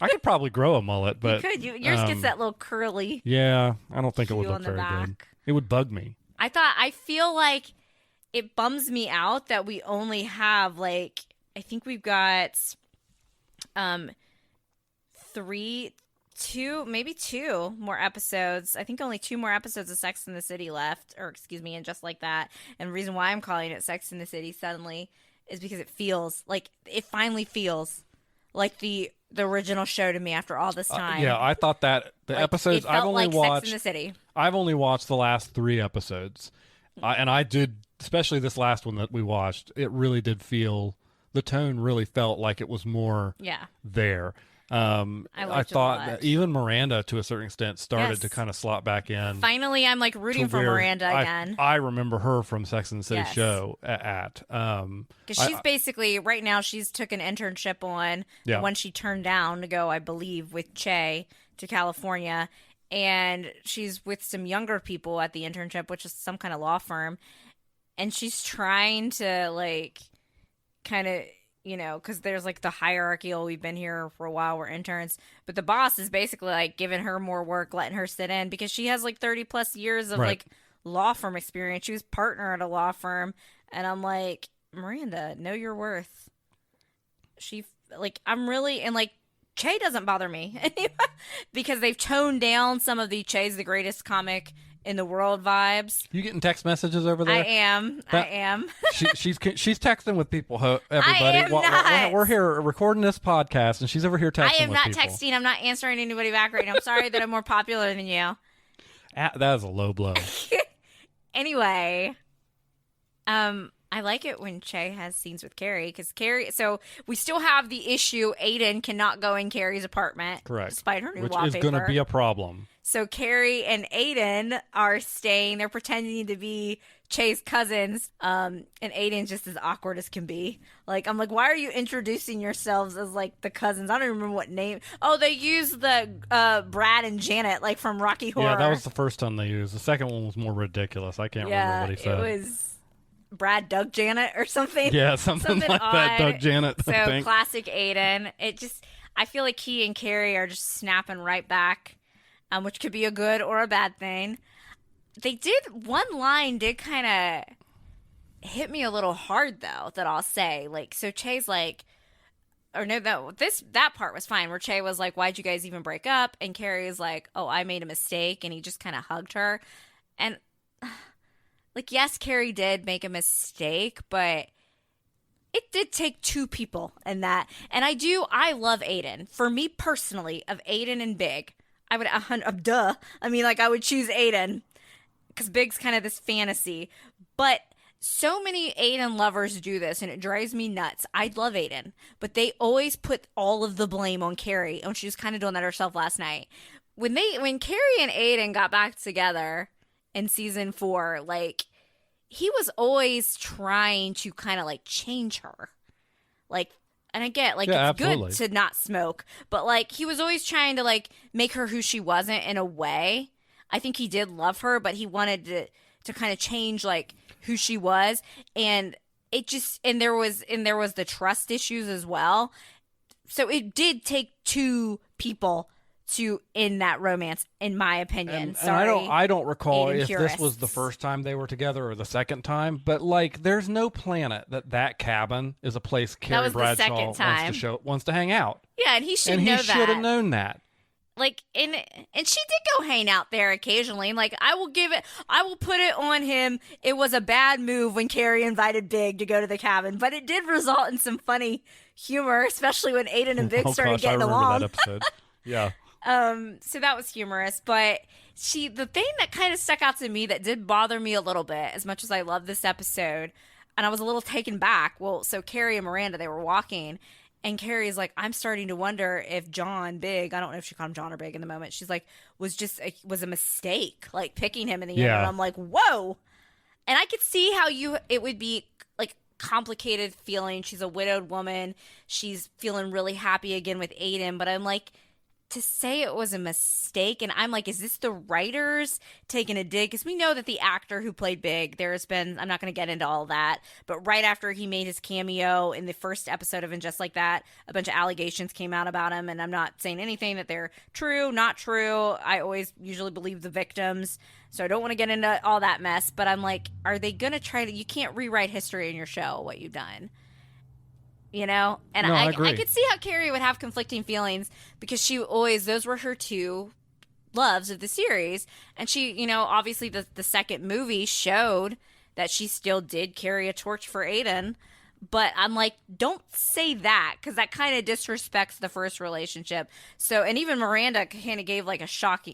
I could probably grow a mullet, but... You could. Yours gets that little curly... Yeah, I don't think it would look very good. It would bug me. I feel like it bums me out that we only have, like... I think we've got... 2 more episodes. I think only 2 more episodes of Sex and the City left, and just like that. And the reason why I'm calling it Sex and the City suddenly is because it finally feels like the original show to me after all this time. Yeah, I thought that the episodes I've only watched. Sex and the City. I've only watched the last 3 episodes, and I did, especially this last one that we watched. It really did feel, the tone really felt like it was more there. I thought that even Miranda, to a certain extent, started to kind of slot back in. Finally, I'm like rooting for Miranda again. I remember her from Sex and the City show because she's basically right now she's took an internship on when she turned down to go, I believe, with Che to California, and she's with some younger people at the internship, which is some kind of law firm, and she's trying to kind of. Because there's the hierarchy. We've been here for a while. We're interns. But the boss is basically giving her more work, letting her sit in because she has 30 plus years of law firm experience. She was partner at a law firm. And I'm like, Miranda, know your worth. I'm really, and Che doesn't bother me because they've toned down some of the Che's the greatest comic in the world vibes. You getting text messages over there? I am. She's texting with people. Everybody, I am not. We're here recording this podcast, and she's over here texting. I am not texting. I'm not answering anybody back right now. I'm sorry that I'm more popular than you. That is a low blow. Anyway, I like it when Che has scenes with Carrie because Carrie. So we still have the issue. Aiden cannot go in Carrie's apartment, correct? Despite her new wallpaper, which is going to be a problem. So Carrie and Aiden are staying. They're pretending to be Che's cousins, and Aiden's just as awkward as can be. I'm like, why are you introducing yourselves as the cousins? I don't even remember what name. Oh, they used the Brad and Janet from Rocky Horror. Yeah, that was the first time they used. The second one was more ridiculous. I can't remember what he said. It was Brad, Doug, Janet, or something. Yeah, something like odd. That. Doug, Janet. So classic Aiden. I feel like he and Carrie are just snapping right back. Which could be a good or a bad thing. One line did kind of hit me a little hard, though, that I'll say. So Che's that part was fine, where Che was like, why'd you guys even break up? And Carrie is like, oh, I made a mistake, and he just kind of hugged her. And like, yes, Carrie did make a mistake, but it did take two people in that. And I love Aiden. For me personally, of Aiden and Big, I would, duh. I mean, like, I would choose Aiden because Big's kind of this fantasy. But so many Aiden lovers do this, and it drives me nuts. I love Aiden, but they always put all of the blame on Carrie, and she was kind of doing that herself last night. When Carrie and Aiden got back together in season 4, like, he was always trying to kind of like change her. Like, and I get, like, Yeah, it's absolutely. good to not smoke, but like he was always trying to like make her who she wasn't in a way. I think he did love her, but he wanted to kind of change like who she was, and it just and there was the trust issues as well. So it did take two people to end that romance, in my opinion. And Sorry, I don't recall Aiden if this was purists. the first time they were together or the second time, but like, there's no planet that cabin is a place Carrie was the Bradshaw second time. wants to hang out, Yeah, and he should and know he should that. have known that. Like, and she did go hang out there occasionally. Like, I will put it on him. It was a bad move when Carrie invited Big to go to the cabin, but it did result in some funny humor, especially when Aiden and Big Oh started gosh, I getting remember along. that episode. Yeah. So that was humorous, but the thing that kind of stuck out to me that did bother me a little bit, as much as I love this episode, and I was a little taken back. Well, so Carrie and Miranda, they were walking, and Carrie's like, I'm starting to wonder if John Big, I don't know if she called him John or Big in the moment, she's like, was a mistake, like picking him in the end. Yeah. And I'm like, whoa. And I could see how it would be like complicated feeling. She's a widowed woman. She's feeling really happy again with Aiden, but I'm like, to say it was a mistake, and I'm like, is this the writers taking a dig? Because we know that the actor who played Big, there's been, I'm not going to get into all that, but right after he made his cameo in the first episode of And Just Like That, a bunch of allegations came out about him, and I'm not saying anything that they're true, not true. I always usually believe the victims, so I don't want to get into all that mess, but I'm like, are they going to try to, you can't rewrite history in your show, what you've done. You know, and No, I agree. I could see how Carrie would have conflicting feelings because those were her two loves of the series, and she, you know, obviously the second movie showed that she still did carry a torch for Aiden, but I'm like, don't say that because that kind of disrespects the first relationship. So, and even Miranda kind of gave like a shocked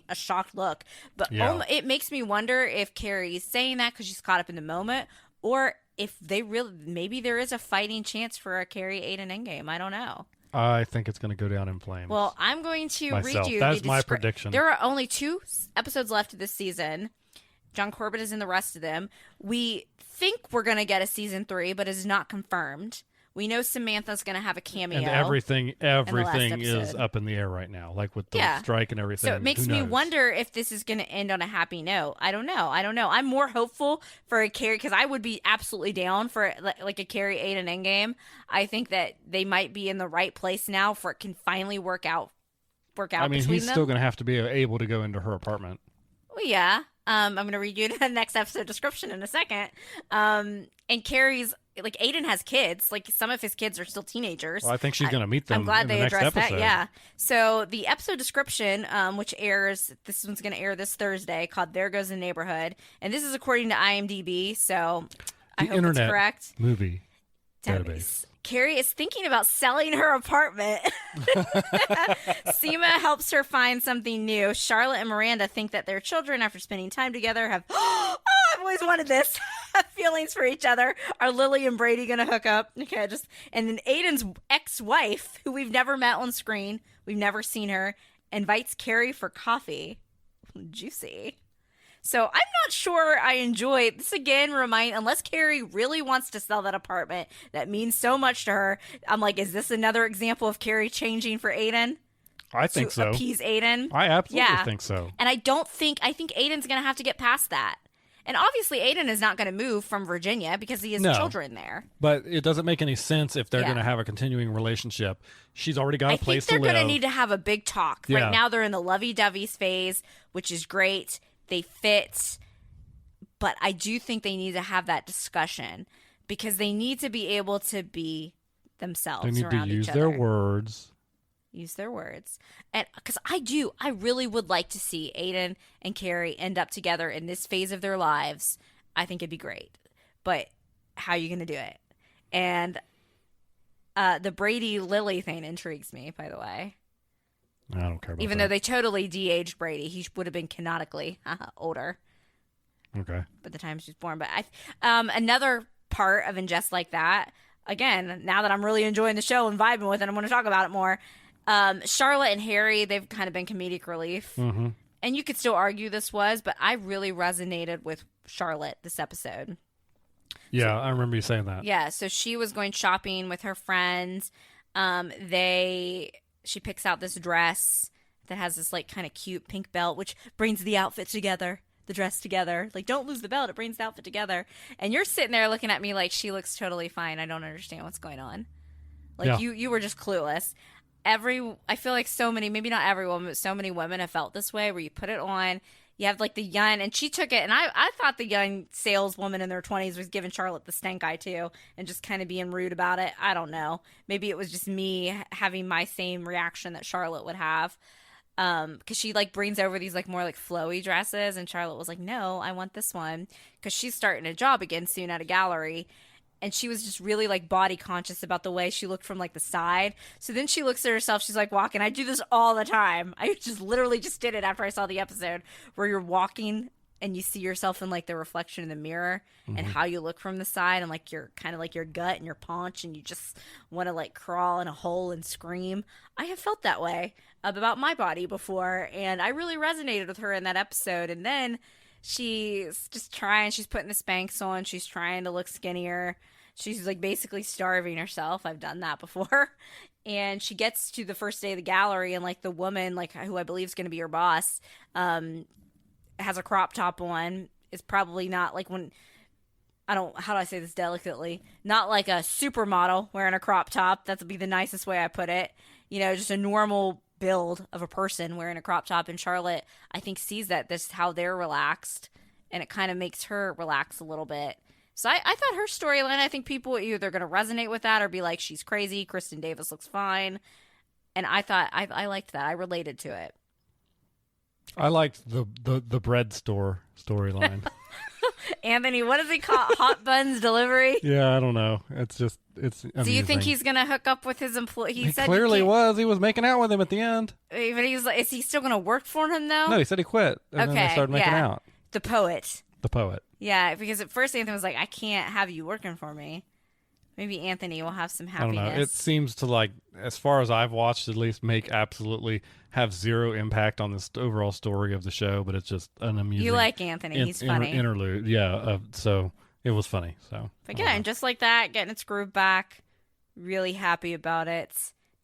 look, but Yeah. it makes me wonder if Carrie's saying that because she's caught up in the moment, or if they really, maybe there is a fighting chance for a Carrie Aiden endgame. I don't know. I think it's going to go down in flames. Well, I'm going to Myself. read you. That the is my descri- prediction. There are only 2 episodes left of this season. John Corbett is in the rest of them. We think we're going to get a season 3, but it is not confirmed. We know Samantha's going to have a cameo. and everything is episode. up in the air right now, like with the Yeah. strike and everything. So it makes Who me knows? wonder if this is going to end on a happy note. I don't know. I'm more hopeful for a Carrie, because I would be absolutely down for like a Carrie Aiden endgame. I think that they might be in the right place now for it can finally work out. I mean, between he's them. still going to have to be able to go into her apartment. Well, yeah. I'm going to read you the next episode description in a second. And Carrie's, like, Aiden has kids. Like, some of his kids are still teenagers. Well, I think she's going to meet them. I'm glad in they the next addressed episode. that. Yeah. So the episode description, which airs, this one's going to air this Thursday, called "There Goes the Neighborhood," and this is according to IMDb. So I The hope Internet it's correct. movie Database. database. Carrie is thinking about selling her apartment. Seema helps her find something new. Charlotte and Miranda think that their children, after spending time together, have I've always wanted this. Have feelings for each other. Are Lily and Brady gonna hook up? Okay, and then Aiden's ex-wife, who we've never met on screen, we've never seen her, invites Carrie for coffee. Juicy. So I'm not sure I enjoy this. Again, unless Carrie really wants to sell that apartment that means so much to her, I'm like, is this another example of Carrie changing for Aiden? I think to so. appease Aiden? I absolutely Yeah. think so. And I think Aiden's going to have to get past that. And obviously Aiden is not going to move from Virginia because he has No. children there. But it doesn't make any sense if they're Yeah. going to have a continuing relationship. She's already got a I think place they're to live. going to need to have a big talk. Yeah. Right now they're in the lovey-dovey phase, which is great. They fit. But I do think they need to have that discussion because they need to be able to be themselves They need to around use each their other. words. Use their words. And because I really would like to see Aiden and Carrie end up together in this phase of their lives. I think it'd be great. But how are you going to do it? And the Brady Lily thing intrigues me, by the way. I don't care about Even that. though they totally de-aged Brady, he would have been canonically older. Okay. By the time she was born. But another part of And Just Like That, again, now that I'm really enjoying the show and vibing with it, I'm going to talk about it more. Charlotte and Harry, they've kind of been comedic relief. Mm-hmm. And you could still argue this was, but I really resonated with Charlotte this episode. Yeah, I remember you saying that. Yeah, so she was going shopping with her friends. She picks out this dress that has this like kind of cute pink belt, which brings the outfit together, the dress together. Like, don't lose the belt; it brings the outfit together. And you're sitting there looking at me like she looks totally fine. I don't understand what's going on. Like Yeah. you were just clueless. I feel like so many, maybe not every woman, but so many women have felt this way, where you put it on. You have like the young, and she took it, and I thought the young saleswoman in their 20s was giving Charlotte the stank eye too, and just kind of being rude about it. I don't know. Maybe it was just me having my same reaction that Charlotte would have. Because she like brings over these like more like flowy dresses, and Charlotte was like, no, I want this one, because she's starting a job again soon at a gallery. And she was just really like body conscious about the way she looked from like the side. So then she looks at herself, she's like walking. I do this all the time. I just literally just did it after I saw the episode, where you're walking and you see yourself in like the reflection in the mirror, and how you look from the side, and like your kind of like your gut and your paunch, and you just want to like crawl in a hole and scream. I have felt that way about my body before, and I really resonated with her in that episode. And then she's just trying, she's putting the Spanx on, she's trying to look skinnier. She's like basically starving herself. I've done that before. And she gets to the first day of the gallery, and like the woman, like who I believe is going to be her boss, has a crop top on. It's probably not like how do I say this delicately? Not like a supermodel wearing a crop top. That would be the nicest way I put it. You know, just a normal build of a person wearing a crop top. And Charlotte, I think, sees that this is how they're relaxed, and it kind of makes her relax a little bit. So I thought her storyline, I think people either going to resonate with that or be like, she's crazy. Kristen Davis looks fine. And I thought I liked that. I related to it. I liked the bread store storyline. Anthony, what does he call Hot Buns Delivery? Yeah, I don't know. It's amusing. Do you think he's going to hook up with his employee? He clearly was. He was making out with him at the end. But he was like, is he still going to work for him though? No, he said he quit. And then they started making out. The poet. The poet. Yeah, because at first Anthony was like, I can't have you working for me. Maybe Anthony will have some happiness. I don't know. It seems to, like, as far as I've watched, at least have zero impact on this overall story of the show, but it's just an amusing. You like Anthony. He's funny. Interlude. Yeah. So it was funny. So. But yeah, and just like that, getting its groove back. Really happy about it.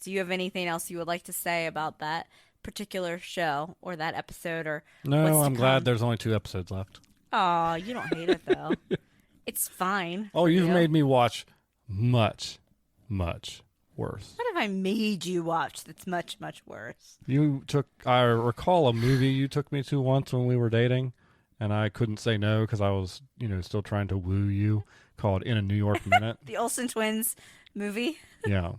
Do you have anything else you would like to say about that particular show or that episode? Or no, I'm glad there's only 2 episodes left. Oh, you don't hate it though. It's fine. Oh, you've made me watch much, much worse. What have I made you watch that's much, much worse? I recall a movie you took me to once when we were dating, and I couldn't say no because I was, still trying to woo you, called In a New York Minute. The Olsen twins movie? Yeah.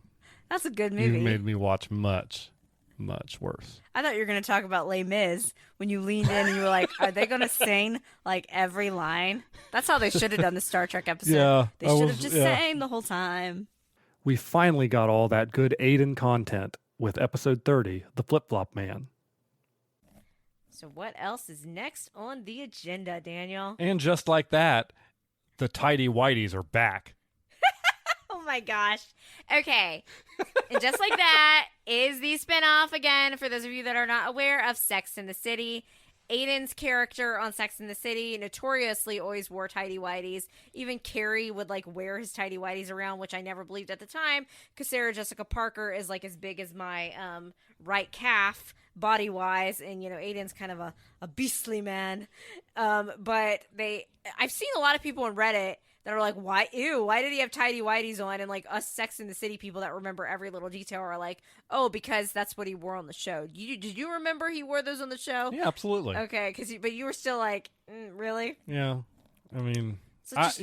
That's a good movie. You made me watch much, much worse. I thought you were going to talk about Les Mis when you leaned in and you were like, are they going to sing like every line? That's how they should have done the Star Trek episode. Yeah. They should have just sang the whole time. We finally got all that good Aiden content with episode 30, The Flip-Flop Man. So what else is next on the agenda, Daniel? And just like that, the Tidy Whities are back. Oh my gosh. Okay. And just like that is the spinoff again, for those of you that are not aware, of Sex and the City. Aiden's character on Sex and the City notoriously always wore tidy whities. Even Carrie would like wear his tidy whities around, which I never believed at the time, because Sarah Jessica Parker is like as big as my right calf body wise, and Aiden's kind of a beastly man. But I've seen a lot of people on Reddit that are like, why did he have tidy whities on? And like us Sex and the City people that remember every little detail are like, oh, because that's what he wore on the show. Did you remember he wore those on the show? Yeah, absolutely. Okay, but you were still like, really? Yeah, I mean, so just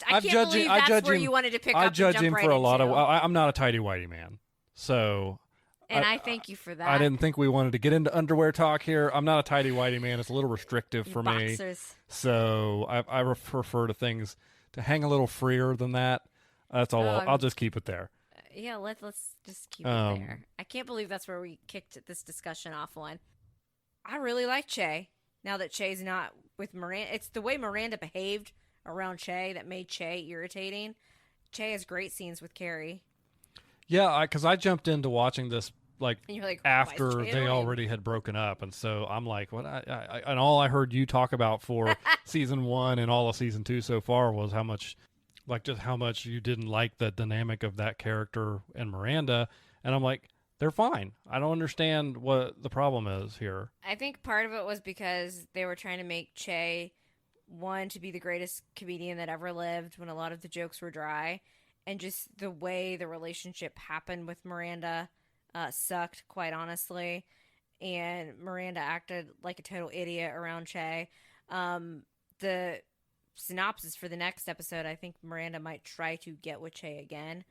I can't believe that's where you wanted to pick up. I judge him for a lot of. I'm not a tidy whitey man, so And I thank you for that. I didn't think we wanted to get into underwear talk here. I'm not a tighty-whitey man. It's a little restrictive for me. Boxers. So I prefer to things to hang a little freer than that. That's all. I'll just keep it there. Yeah, let's just keep it there. I can't believe that's where we kicked this discussion off on. I really like Che. Now that Che's not with Miranda, it's the way Miranda behaved around Che that made Che irritating. Che has great scenes with Carrie. Yeah, because I jumped into watching this And you're like, after why is Che they annoying? already had broken up, and so I'm like, what? And all I heard you talk about for season 1 and all of season 2 so far was how much you didn't like the dynamic of that character and Miranda, and I'm like, they're fine. I don't understand what the problem is here. I think part of it was because they were trying to make Che one to be the greatest comedian that ever lived when a lot of the jokes were dry, and just the way the relationship happened with Miranda sucked, quite honestly, and Miranda acted like a total idiot around Che. The synopsis for the next episode, I think Miranda might try to get with Che again.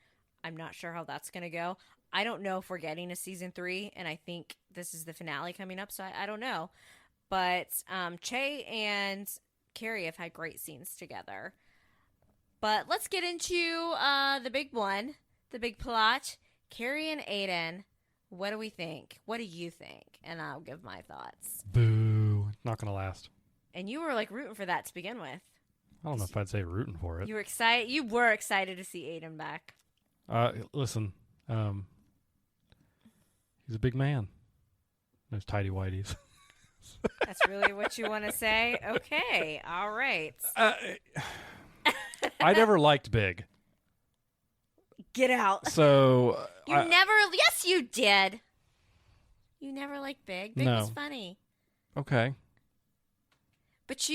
I'm not sure how that's going to go. I don't know if we're getting a season 3, and I think this is the finale coming up, so I don't know. But Che and Carrie have had great scenes together. But let's get into the big one, the big plot. Carrie and Aiden, what do we think? What do you think? And I'll give my thoughts. Boo. Not going to last. And you were like rooting for that to begin with. I don't know if I'd say rooting for it. You were excited. You were excited to see Aiden back. Listen, he's a big man. Those tidy whities. That's really what you want to say? Okay. All right. I never liked Big. Get out. So Yes, you did. You never liked Big. Big No. was funny. Okay. But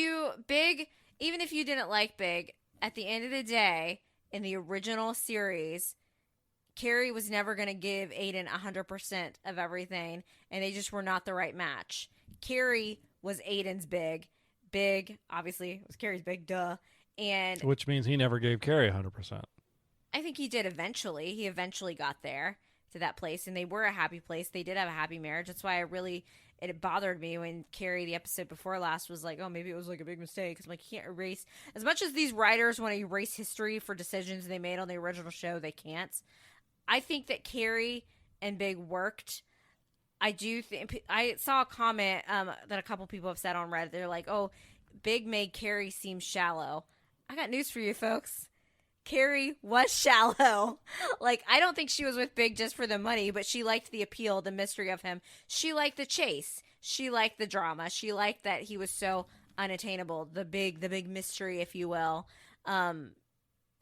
Big, even if you didn't like Big, at the end of the day, in the original series, Carrie was never going to give Aiden 100% of everything, and they just were not the right match. Carrie was Aiden's Big. Big, obviously, was Carrie's Big, duh. And Which means he never gave Carrie 100%. I think he did eventually. He eventually got there to that place, and they were a happy place. They did have a happy marriage. That's why it bothered me when Carrie, the episode before last, was like, oh, maybe it was like a big mistake. Because, like, you can't erase. As much as these writers want to erase history for decisions they made on the original show, they can't. I think that Carrie and Big worked. I do think. I saw a comment that a couple people have said on Reddit. They're like, oh, Big made Carrie seem shallow. I got news for you, folks. Carrie was shallow. Like, I don't think she was with Big just for the money, but she liked the appeal, the mystery of him. She liked the chase. She liked the drama. She liked that he was so unattainable, the big mystery, if you will. And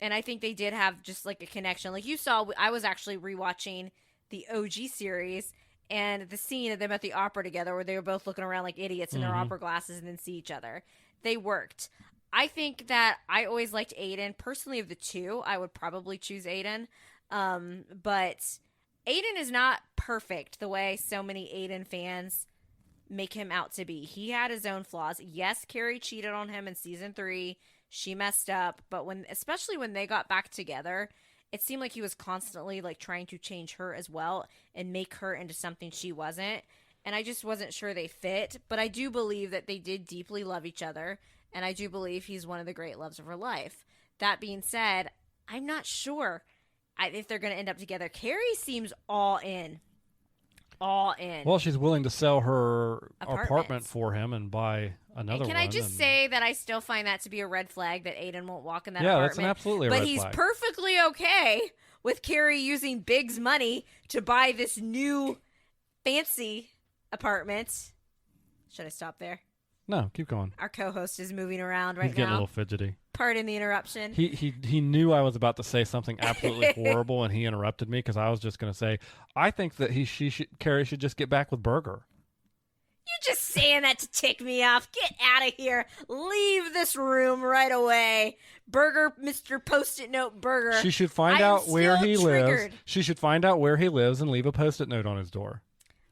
I think they did have just like a connection. Like you saw, I was actually rewatching the OG series and the scene of them at the opera together where they were both looking around like idiots in their opera glasses and then see each other. They worked. I think that I always liked Aiden. Personally, of the two, I would probably choose Aiden. But Aiden is not perfect the way so many Aiden fans make him out to be. He had his own flaws. Yes, Carrie cheated on him in season 3. She messed up. But especially when they got back together, it seemed like he was constantly like trying to change her as well and make her into something she wasn't. And I just wasn't sure they fit. But I do believe that they did deeply love each other. And I do believe he's one of the great loves of her life. That being said, I'm not sure if they're going to end up together. Carrie seems all in. All in. Well, she's willing to sell her apartment Apartments. for him and buy another one. Can I just say that I still find that to be a red flag that Aiden won't walk in that Yeah, apartment. that's an absolutely a but red he's flag. perfectly okay with Carrie using Big's money to buy this new fancy apartment. Should I stop there? No, keep going. Our co-host is moving around right He's getting a now. little fidgety. Pardon the interruption. He knew I was about to say something absolutely horrible, and he interrupted me because I was just going to say, I think that Carrie should just get back with Burger. You're just saying that to tick me off. Get out of here. Leave this room right away. Burger, Mr. Post-it Note Burger. She should find I am out where still he triggered. lives. She should find out where he lives and leave a Post-it note on his door.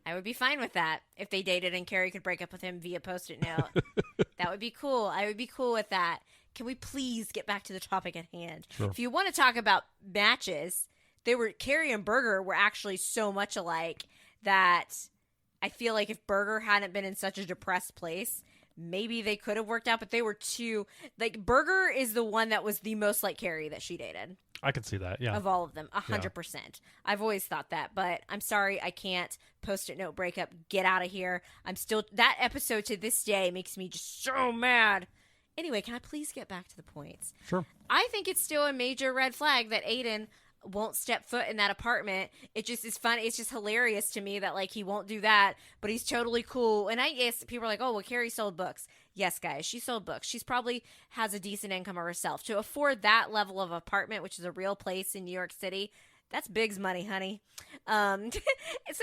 I would be fine with that if they dated and Carrie could break up with him via Post-it Note. That would be cool. I would be cool with that. Can we please get back to the topic at hand? Sure. If you want to talk about matches, Carrie and Berger were actually so much alike that I feel like if Berger hadn't been in such a depressed place, maybe they could have worked out, but they were too, like, Berger is the one that was the most like Carrie that she dated. I could see that, yeah. Of all of them, 100%. I've always thought that, but I'm sorry, I can't. Post-it note breakup, get out of here. That episode to this day makes me just so mad. Anyway, can I please get back to the points? Sure. I think it's still a major red flag that Aiden won't step foot in that apartment. It just is fun. It's just hilarious to me that, like, he won't do that, but he's totally cool. And I guess people are like, oh, well, Carrie sold books. Yes, guys, she sold books. She's probably has a decent income of herself. To afford that level of apartment, which is a real place in New York City, that's Big's money, honey. So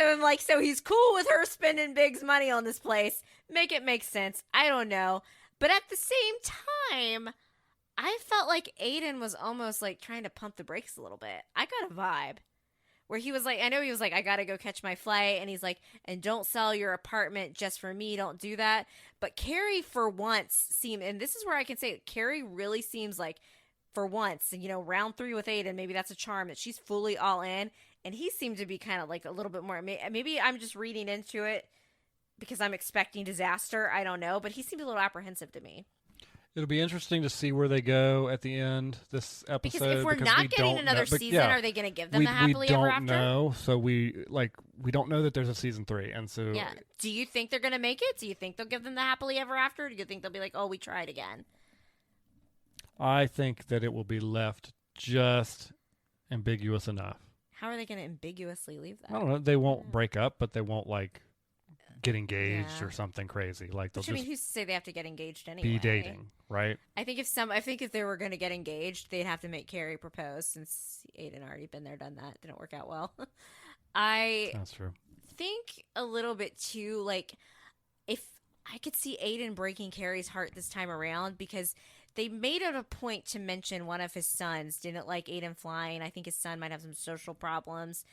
I'm like, so he's cool with her spending Big's money on this place. Make it make sense. I don't know. But at the same time, I felt like Aiden was almost like trying to pump the brakes a little bit. I got a vibe where he was like, I know he was like, I got to go catch my flight. And he's like, and don't sell your apartment just for me. Don't do that. But Carrie for once seemed, and this is where I can say Carrie really seems like for once, round 3 with Aiden, maybe that's a charm that she's fully all in. And he seemed to be kind of like a little bit more, maybe I'm just reading into it because I'm expecting disaster. I don't know. But he seemed a little apprehensive to me. It'll be interesting to see where they go at the end this episode. Because if we're not getting another season, are they going to give them the happily ever after? We don't know. So we don't know that there's a season 3, and so yeah. Do you think they're going to make it? Do you think they'll give them the happily ever after? Or do you think they'll be like, oh, we tried again? I think that it will be left just ambiguous enough. How are they going to ambiguously leave that? I don't know. They won't break up, but they won't get engaged or something crazy. Like they'll who's to say they have to get engaged anyway? Be dating, right? I think if they were going to get engaged, they'd have to make Carrie propose, since Aiden already been there, done that. Didn't work out well. That's true. Think a little bit too, like, if I could see Aiden breaking Carrie's heart this time around, because they made it a point to mention one of his sons didn't like Aiden flying. I think his son might have some social problems.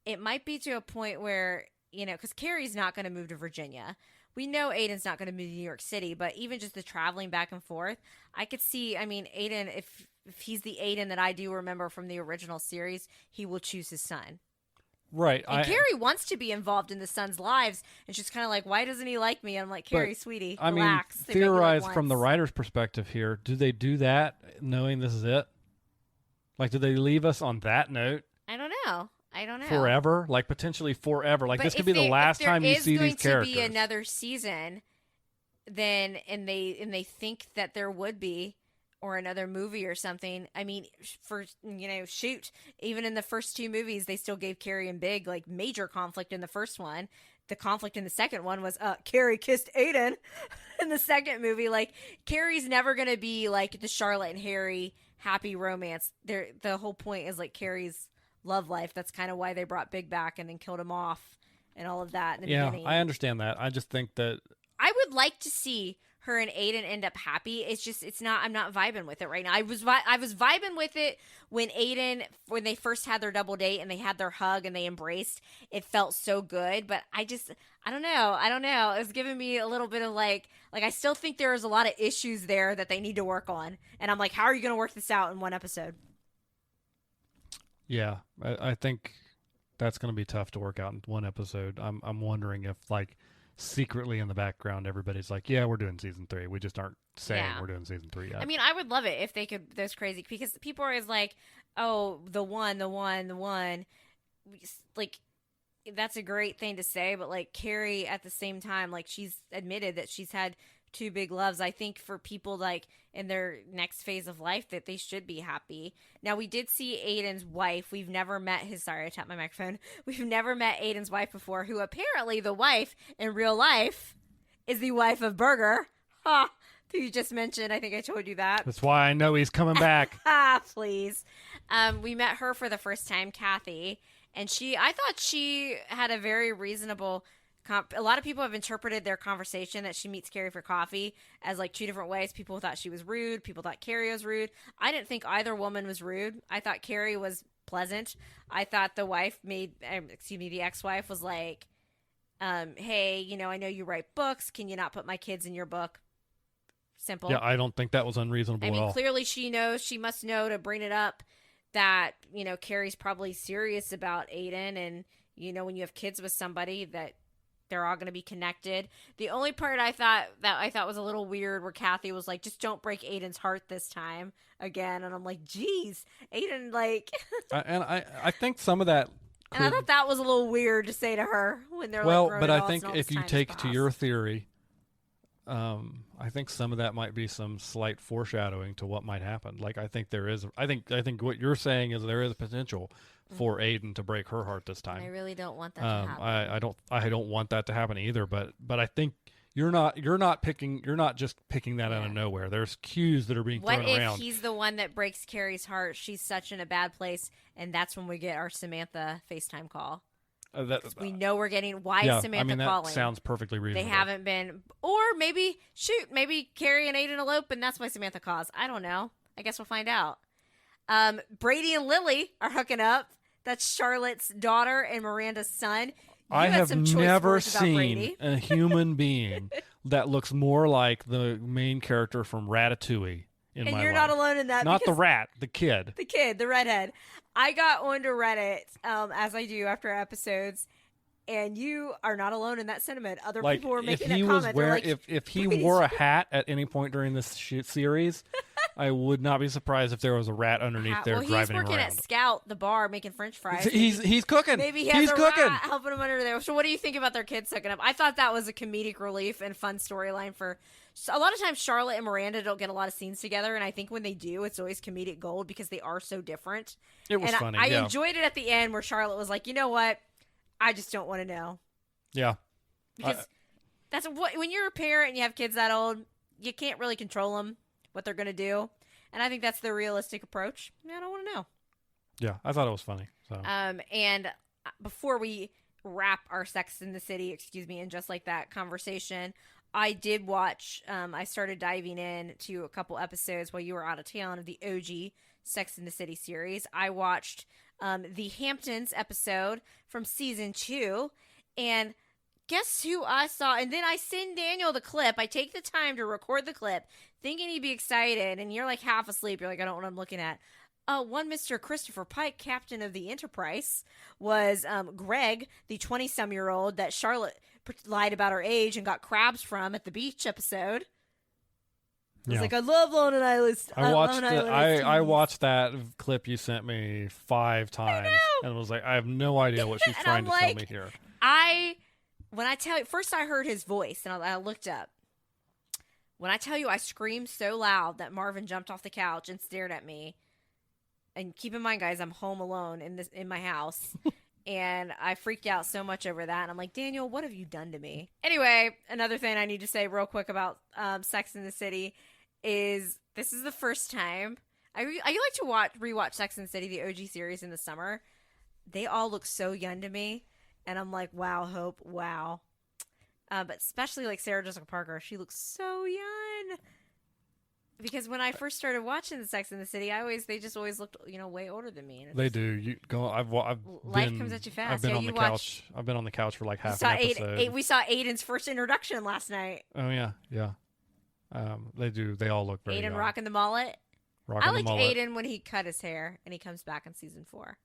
It might be to a point where, because Carrie's not going to move to Virginia. We know Aiden's not going to move to New York City, but even just the traveling back and forth, I could see, Aiden, if he's the Aiden that I do remember from the original series, he will choose his son. Right. And Carrie wants to be involved in the son's lives, and she's kind of like, why doesn't he like me? I'm like, Carrie, sweetie, relax. Theorize from the writer's perspective here. Do they do that knowing this is it? Like, do they leave us on that note? I don't know. Forever? Like, potentially forever. Like, this could be the last time you see these characters. If there is going to be another season, then, and they think that there would be, or another movie or something, shoot, even in the first 2 movies, they still gave Carrie and Big, like, major conflict in the first one. The conflict in the second one was, Carrie kissed Aiden. In the second movie, like, Carrie's never going to be, like, the Charlotte and Harry happy romance. The whole point is, like, Carrie's love life. That's kind of why they brought Big back and then killed him off and all of that in the beginning. Yeah, I understand that. I just think that I would like to see her and Aiden end up happy. I'm not vibing with it right now. I was vibing with it when they first had their double date and they had their hug and they embraced. It felt so good, but I don't know. It was giving me a little bit of like I still think there is a lot of issues there that they need to work on. And I'm like, how are you going to work this out in one episode? Yeah, I think that's going to be tough to work out in one episode. I'm wondering if, like, secretly in the background, everybody's like, yeah, we're doing season 3. We just aren't saying we're doing season 3 yet. I would love it if they could. That's crazy, because people are always like, oh, the one. Like, that's a great thing to say, but, like, Carrie at the same time, like, she's admitted that she's had 2 big loves. I think for people, like, in their next phase of life, that they should be happy. Now, we did see Aiden's wife. We've never met sorry, I tapped my microphone. We've never met Aiden's wife before, who apparently the wife in real life is the wife of Berger. Ha! Who you just mentioned. I think I told you that. That's why I know he's coming back. Please. We met her for the first time, Kathy, and I thought she had a very reasonable a lot of people have interpreted their conversation that she meets Carrie for coffee as, like, 2 different ways. People thought she was rude. People thought Carrie was rude. I didn't think either woman was rude. I thought Carrie was pleasant. I thought the ex-wife was like, hey, I know you write books. Can you not put my kids in your book? Simple. Yeah, I don't think that was unreasonable at all. Clearly she must know to bring it up. that, Carrie's probably serious about Aiden. And, when you have kids with somebody, that they're all going to be connected. The only part I thought was a little weird where Kathy was like, just don't break Aiden's heart this time again. And I'm like, geez, Aiden, like. I think some of that. And I thought that was a little weird to say to her when they're well, like, but I think if you take to your theory, I think some of that might be some slight foreshadowing to what might happen. Like I think there is. I think what you're saying is there is a potential for Aiden to break her heart this time. I really don't want that to happen. I don't want that to happen either. But I think you're not just picking that out of nowhere. There's cues that are being thrown around. What if he's the one that breaks Carrie's heart? She's such in a bad place, and that's when we get our Samantha FaceTime call. We know we're getting. Why is Samantha calling? That sounds perfectly reasonable. They haven't been, or maybe Carrie and Aiden elope, and that's why Samantha calls. I don't know. I guess we'll find out. Brady and Lily are hooking up. That's Charlotte's daughter and Miranda's son. I have never seen a human being that looks more like the main character from Ratatouille in my life. And you're not alone in that. Not the rat, the kid. The kid, the redhead. I got onto Reddit, as I do after episodes, and you are not alone in that sentiment. Other people were making that comment. If he wore a hat at any point during this series, I would not be surprised if there was a rat underneath there driving him around. He's working at Scout, the bar, making French fries. He's cooking. Maybe he has a rat helping him under there. So what do you think about their kids hooking up? I thought that was a comedic relief and fun storyline for. So a lot of times Charlotte and Miranda don't get a lot of scenes together, and I think when they do, it's always comedic gold because they are so different. It was funny. I enjoyed it at the end where Charlotte was like, you know what? I just don't want to know. Yeah. Because that's when you're a parent and you have kids that old, you can't really control them, what they're going to do. And I think that's the realistic approach. I don't want to know. Yeah, I thought it was funny. So. And before we wrap our Sex in the City, and just like that conversation, I did watch, I started diving in to a couple episodes while you were out of town of the OG Sex in the City series. I watched the Hamptons episode from season 2, and guess who I saw? And then I send Daniel the clip. I take the time to record the clip, thinking he'd be excited, and you're like half asleep. You're like, I don't know what I'm looking at. One Mr. Christopher Pike, captain of the Enterprise, was Greg, the 20-some-year-old that Charlotte lied about her age and got crabs from at the beach episode. I was like, I love Lone Island. I watched that clip you sent me 5 times and was like, I have no idea what she's trying to tell me here. When I tell you, first I heard his voice and I looked up. When I tell you I screamed so loud that Marvin jumped off the couch and stared at me. And keep in mind, guys, I'm home alone in my house. And I freaked out so much over that. And I'm like, Daniel, what have you done to me? Anyway, another thing I need to say real quick about Sex in the City is this is the first time. I like to rewatch Sex in the City, the OG series in the summer. They all look so young to me. And I'm like, wow, Hope, wow. But especially like Sarah Jessica Parker, she looks so young. Because when I first started watching the Sex in the City, they just always looked, way older than me. They do. You go. Life comes at you fast. I've been on the couch. I've been on the couch for like half an episode. We saw Aiden's first introduction last night. Oh yeah. They do. They all look very young. Aiden rocking the mullet. I liked Aiden when he cut his hair and he comes back in season 4.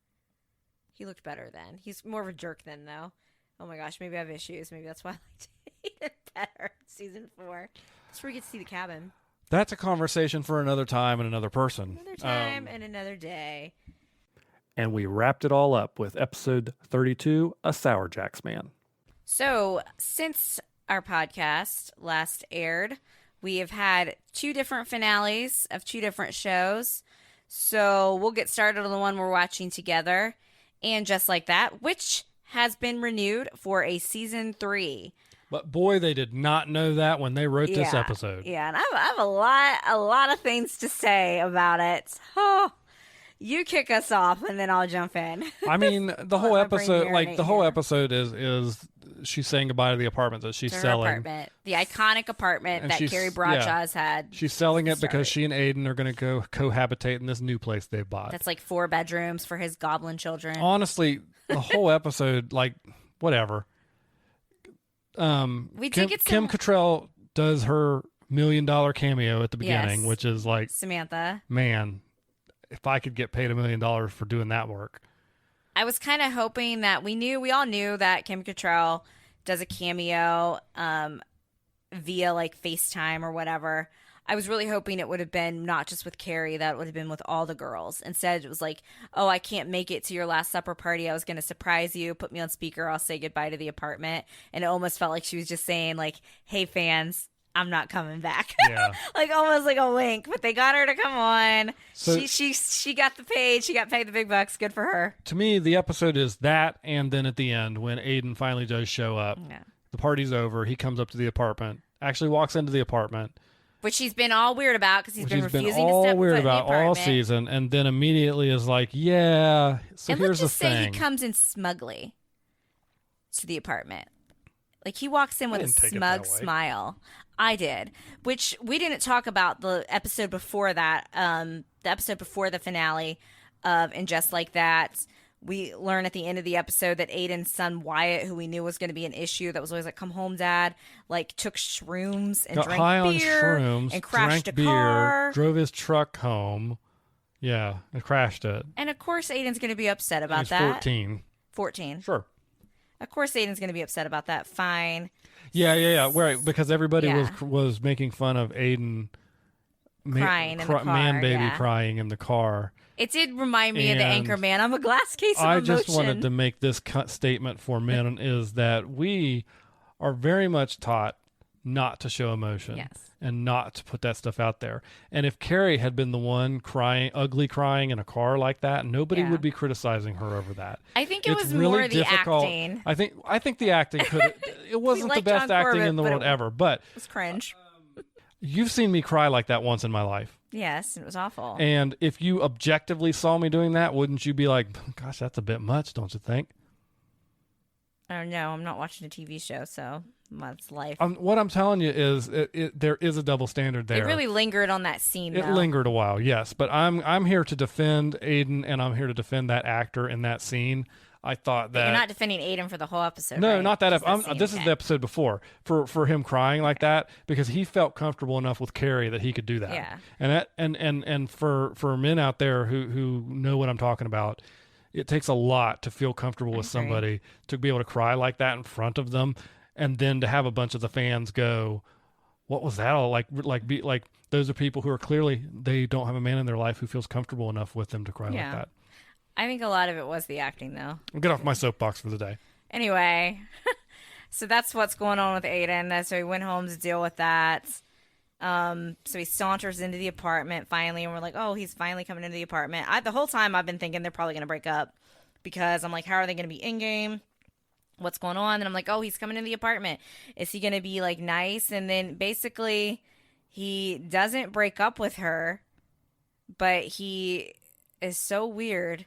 He looked better then. He's more of a jerk then, though. Oh my gosh, maybe I have issues. Maybe that's why I liked Aiden better in season 4. That's where we get to see the cabin. That's a conversation for another time and another person. Another time and another day. And we wrapped it all up with episode 32, A Sour Jacks Man. So, since our podcast last aired, we have had 2 different finales of 2 different shows. So, we'll get started on the one we're watching together. And just like that, which has been renewed for a season 3. But boy, they did not know that when they wrote this episode. Yeah, and I have a lot of things to say about it. Oh, you kick us off, and then I'll jump in. I mean, the whole episode is she's saying goodbye to the apartment that she's selling. Apartment, the iconic apartment that Carrie Bradshaw had. She's selling it because she and Aiden are going to go cohabitate in this new place they bought. That's like 4 bedrooms for his goblin children. Honestly, the whole episode, whatever. Kim Cattrall does her $1 million cameo at the beginning, which is like Samantha. Man, if I could get paid $1 million for doing that work. I was kind of hoping that we all knew that Kim Cattrall does a cameo via like FaceTime or whatever. I was really hoping it would have been not just with Carrie, that it would have been with all the girls. Instead, it was like, oh, I can't make it to your last supper party. I was going to surprise you, put me on speaker. I'll say goodbye to the apartment. And it almost felt like she was just saying like, hey, fans, I'm not coming back. Yeah. Like almost like a wink, but they got her to come on. So, she got the paid. She got paid the big bucks. Good for her. To me, the episode is that, and then at the end, when Aiden finally does show up, the party's over. He comes up to the apartment, actually walks into the apartment. Which he's been all weird about because he's been refusing to step all foot weird in the about all apartment. season, and then immediately is like, yeah. So And here's let's just the say thing. he comes in smugly to the apartment. Like he walks in with a didn't take it smug that way. smile. I did, which we didn't talk about the episode before that. The episode before the finale of And Just Like That. We learn at the end of the episode that Aiden's son Wyatt, who we knew was going to be an issue, that was always like, "Come home, Dad," like took shrooms and Got drank high beer on shrooms, and crashed drank a beer, car. drove his truck home. Yeah, and crashed it. And of course, Aiden's going to be upset about He's that. 14. 14. Sure. Of course, Aiden's going to be upset about that. Fine. Yeah. Right, because everybody Yeah. was making fun of Aiden Crying in the car, man baby yeah. crying in the car. It did remind me of the And Anchorman. I'm a glass case of I emotion. just wanted to make this statement for men is that we are very much taught not to show emotion. Yes. And not to put that stuff out there. And if Carrie had been the one ugly crying in a car like that, nobody Yeah. would be criticizing her over that. I think it It's was really more the difficult. acting. I think the acting could. It wasn't the like best John acting Corbett, in the but world it- ever. But It was cringe. you've seen me cry like that once in my life. Yes, it was awful. And if you objectively saw me doing that, wouldn't you be like, "Gosh, that's a bit much, don't you think?" Oh no, I'm not watching a TV show, so that's life. What I'm telling you is, there is a double standard there. It really lingered on that scene. It though. lingered a while, yes, but I'm here to defend Aiden, and I'm here to defend that actor in that scene. I thought that You're not defending Aiden for the whole episode. no, right? not that. Just I'm, scene, this is okay. the episode before for him crying like that because he felt comfortable enough with Carrie that he could do that. Yeah. And that and for men out there who know what I'm talking about, it takes a lot to feel comfortable with agree. somebody to be able to cry like that in front of them, and then to have a bunch of the fans go, "What was that all like?" Like those are people who are clearly they don't have a man in their life who feels comfortable enough with them to cry Yeah. like that. I think a lot of it was the acting, though. I'll get off my soapbox for the day. Anyway, so that's what's going on with Aiden. So he went home to deal with that. So he saunters into the apartment finally, and we're like, oh, he's finally coming into the apartment. The whole time I've been thinking they're probably going to break up because I'm like, how are they going to be in game? What's going on? And I'm like, oh, he's coming into the apartment. Is he going to be like nice? And then basically he doesn't break up with her, but he is so weird